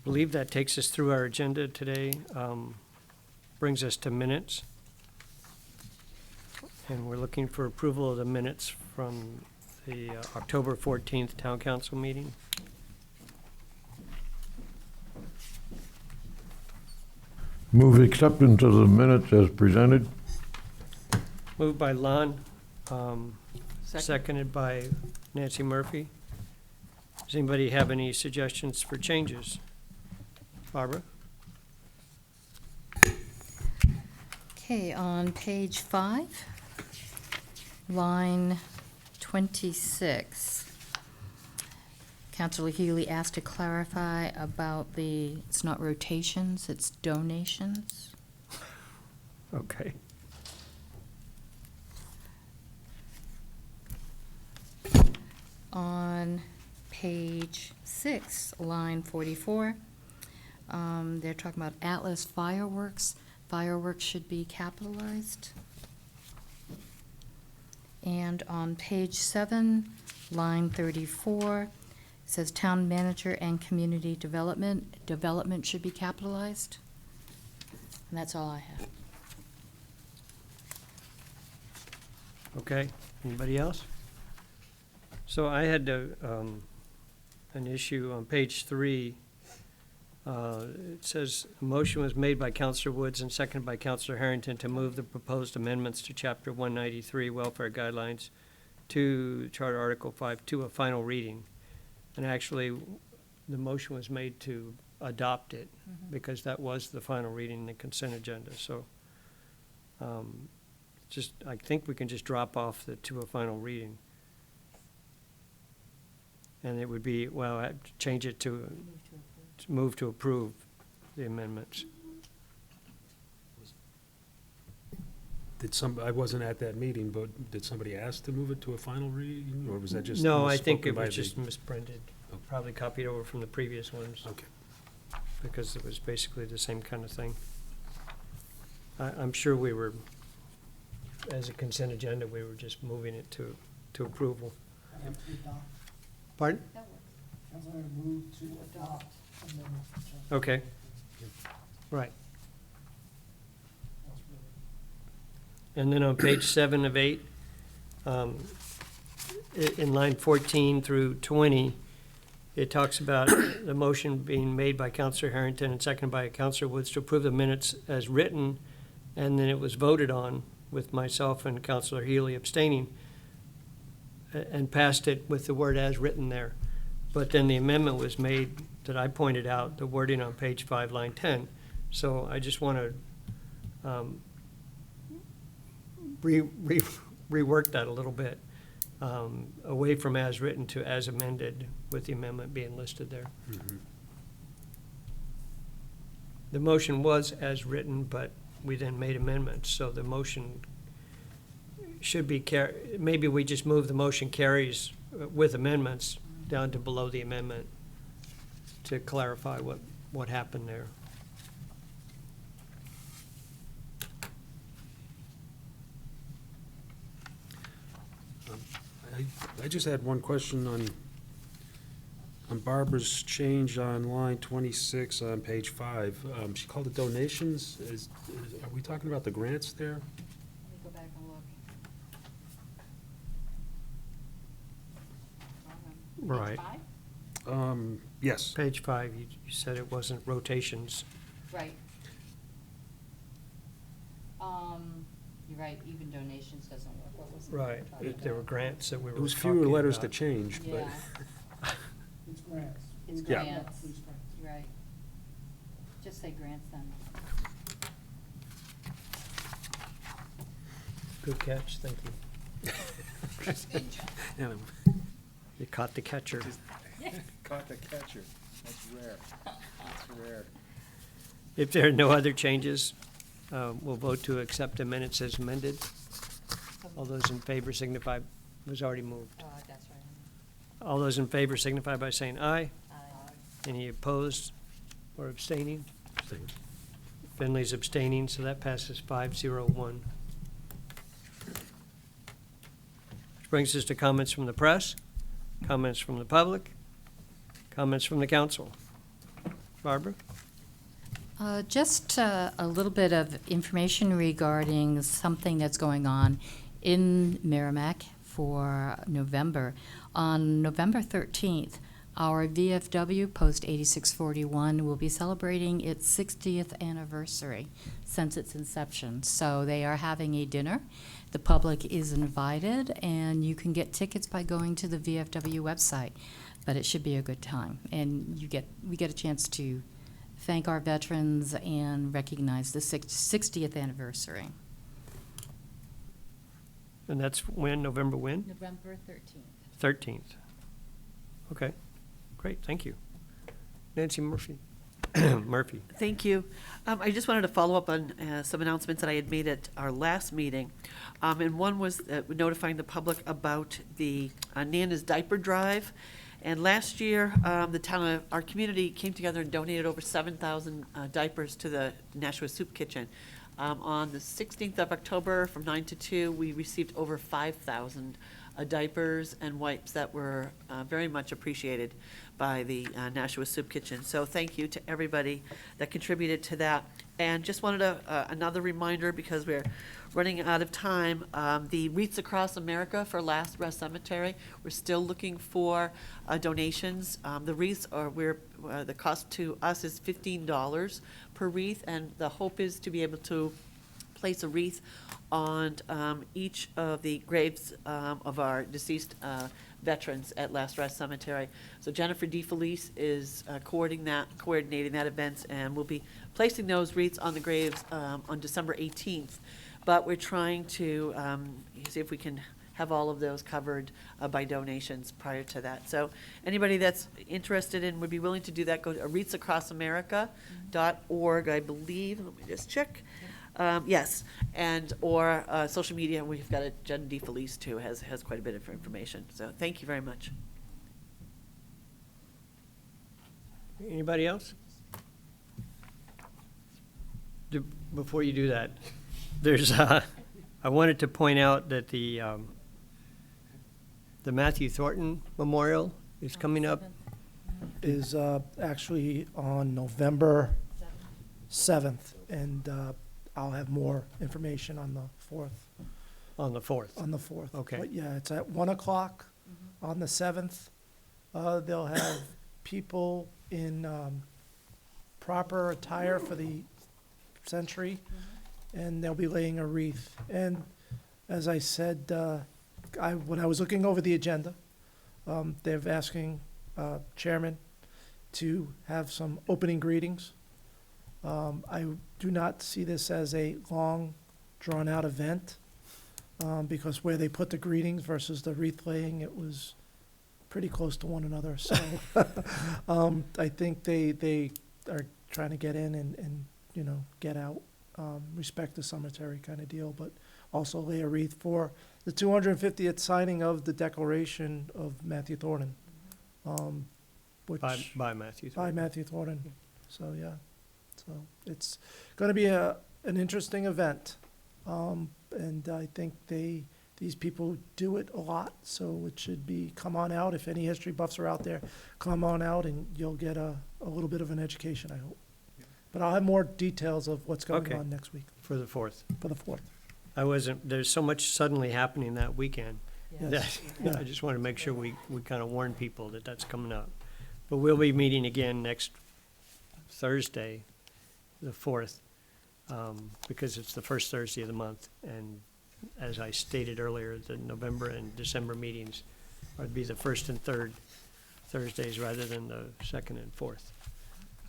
[SPEAKER 1] believe that takes us through our agenda today. Brings us to minutes. And we're looking for approval of the minutes from the October 14th Town Council meeting.
[SPEAKER 13] Move acceptance of the minutes as presented.
[SPEAKER 1] Moved by Lon, seconded by Nancy Murphy. Does anybody have any suggestions for changes? Barbara?
[SPEAKER 11] Okay, on page 5, line 26. Councilor Hewley asked to clarify about it's not rotations, it's donations.
[SPEAKER 1] Okay.
[SPEAKER 11] On page 6, line 44, they're talking about Atlas fireworks. Fireworks should be capitalized. And on page 7, line 34, it says town manager and community development. Development should be capitalized. And that's all I have.
[SPEAKER 1] Okay, anybody else? So I had an issue on page 3. It says, a motion was made by Counselor Woods and seconded by Counselor Harrington to move the proposed amendments to Chapter 193 Welfare Guidelines to Charter Article 5 to a final reading. And actually, the motion was made to adopt it because that was the final reading in the consent agenda. So I think we can just drop off the to a final reading. And it would be, well, I'd change it to move to approve the amendments.
[SPEAKER 5] I wasn't at that meeting, but did somebody ask to move it to a final reading, or was that just?
[SPEAKER 1] No, I think
[SPEAKER 5] spoken
[SPEAKER 1] it
[SPEAKER 5] by
[SPEAKER 1] was
[SPEAKER 5] the-
[SPEAKER 1] just misprinted,
[SPEAKER 5] Oh.
[SPEAKER 1] probably copied over from the previous ones,
[SPEAKER 5] Okay.
[SPEAKER 1] because it was basically the same kind of thing. I'm sure we were, as a consent agenda, we were just moving it to approval. Pardon? Okay. Right. And then on page 7 of 8, in line 14 through 20, it talks about the motion being made by Counselor Harrington and seconded by Counselor Woods to approve the minutes as written and then it was voted on with myself and Counselor Healy abstaining, and passed it with the word as written there. But then the amendment was made that I pointed out, the wording on page 5, line 10. So I just want to rework that a little bit, away from as written to as amended, with the amendment being listed there.
[SPEAKER 5] Mhm.
[SPEAKER 1] The motion was as written, but we then made amendments, so the motion should be maybe we just move the motion carries with amendments down to below the amendment to clarify what happened there.
[SPEAKER 5] I just had one question on Barbara's change on line 26 on page 5. She called it donations. Are we talking about the grants there?
[SPEAKER 11] Let me go back and look.
[SPEAKER 1] Right.
[SPEAKER 11] Page 5?
[SPEAKER 5] Yes.
[SPEAKER 1] Page 5, you said it wasn't rotations.
[SPEAKER 11] Right. You're right, even donations doesn't work. What was it we were
[SPEAKER 1] Right.
[SPEAKER 11] talking
[SPEAKER 1] There were
[SPEAKER 11] about?
[SPEAKER 1] grants that we were
[SPEAKER 5] It was
[SPEAKER 1] talking
[SPEAKER 5] fewer letters to
[SPEAKER 1] about.
[SPEAKER 5] change, but.
[SPEAKER 11] Yeah,
[SPEAKER 7] It's grants.
[SPEAKER 11] it's
[SPEAKER 5] Yeah.
[SPEAKER 11] grants, you're right. Just say grants then.
[SPEAKER 1] Good catch, thank you.
[SPEAKER 5] Yeah,
[SPEAKER 1] You caught the catcher.
[SPEAKER 12] Caught the catcher. That's rare. That's rare.
[SPEAKER 1] If there are no other changes, we'll vote to accept the minutes as amended. All those in favor signify, was already moved.
[SPEAKER 11] That's right.
[SPEAKER 1] All those in favor signify by saying aye.
[SPEAKER 11] Aye.
[SPEAKER 1] Any opposed or abstaining? Finley's abstaining, so that passes 5-0-1. Which brings us to comments from the press, comments from the public, comments from the council. Barbara?
[SPEAKER 11] Just a little bit of information regarding something that's going on in Merrimack for November. On November 13th, our VFW Post 8641 will be celebrating its 60th anniversary since its inception. So they are having a dinner. The public is invited, and you can get tickets by going to the VFW website. But it should be a good time, and we get a chance to thank our veterans and recognize the 60th anniversary.
[SPEAKER 1] And that's when, November when?
[SPEAKER 11] November 13th.
[SPEAKER 1] 13th. Okay, great, thank you. Nancy Murphy. Murphy.
[SPEAKER 6] Thank you. I just wanted to follow up on some announcements that I had made at our last meeting. And one was notifying the public about the Nana's Diaper Drive. And last year, the town, our community came together and donated over 7,000 diapers to the Nashua Soup Kitchen. On the 16th of October, from 9 to 2, we received over 5,000 diapers and wipes that were very much appreciated by the Nashua Soup Kitchen. So thank you to everybody that contributed to that. And just wanted another reminder, because we're running out of time, the Wreaths Across America for Last Rest Cemetery, we're still looking for donations. The wreaths are, the cost to us is $15 per wreath, and the hope is to be able to place a wreath on each of the graves of our deceased veterans at Last Rest Cemetery. So Jennifer DeFelice is coordinating that event, and we'll be placing those wreaths on the graves on December 18th. But we're trying to see if we can have all of those covered by donations prior to that. So anybody that's interested and would be willing to do that, go to wreathsacrossAmerica.org, I believe. Let me just check. Yes, and or social media. We've got Jen DeFelice too, has quite a bit of information. So thank you very much.
[SPEAKER 1] Anybody else? Before you do that, there's, I wanted to point out that the Matthew Thornton Memorial is coming up.
[SPEAKER 2] Is actually on November 7th, and I'll have more information on the 4th.
[SPEAKER 1] On the 4th.
[SPEAKER 2] On the 4th.
[SPEAKER 1] Okay.
[SPEAKER 2] But yeah, it's at 1 o'clock on the 7th. They'll have people in proper attire for the century, and they'll be laying a wreath. And as I said, when I was looking over the agenda, they're asking Chairman to have some opening greetings. I do not see this as a long, drawn-out event, because where they put the greetings versus the wreath laying, it was pretty close to one another. So I think they are trying to get in and get out, respect the cemetery kind of deal, but also lay a wreath for the 250th signing of the Declaration of Matthew Thornton, which
[SPEAKER 1] By Matthew.
[SPEAKER 2] by Matthew Thornton. So, yeah. So it's going to be an interesting event. And I think these people do it a lot, so it should come on out. If any history buffs are out there, come on out and you'll get a little bit of an education, I hope. But I'll have more details of what's going
[SPEAKER 1] Okay.
[SPEAKER 2] on next week
[SPEAKER 1] For the 4th.
[SPEAKER 2] for the 4th.
[SPEAKER 1] There's so much suddenly happening that weekend.
[SPEAKER 2] Yes.
[SPEAKER 1] that I just want to make sure we kind of warn people that that's coming up. But we'll be meeting again next Thursday, the 4th, because it's the first Thursday of the month. And as I stated earlier, the November and December meetings would be the first and third Thursdays rather than the second and fourth.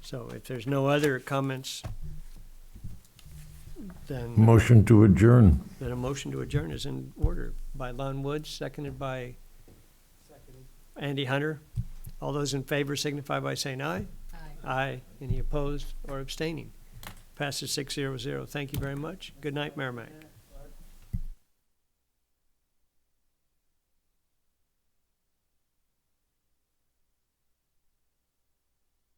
[SPEAKER 1] So if there's no other comments, then.
[SPEAKER 13] Motion to adjourn.
[SPEAKER 1] Then a motion to adjourn is in order by Lon Woods, seconded by Andy Hunter. All those in favor signify by saying aye. Aye. Any opposed or abstaining? Passes 6-0-0. Thank you very much. Good night, Merrimack.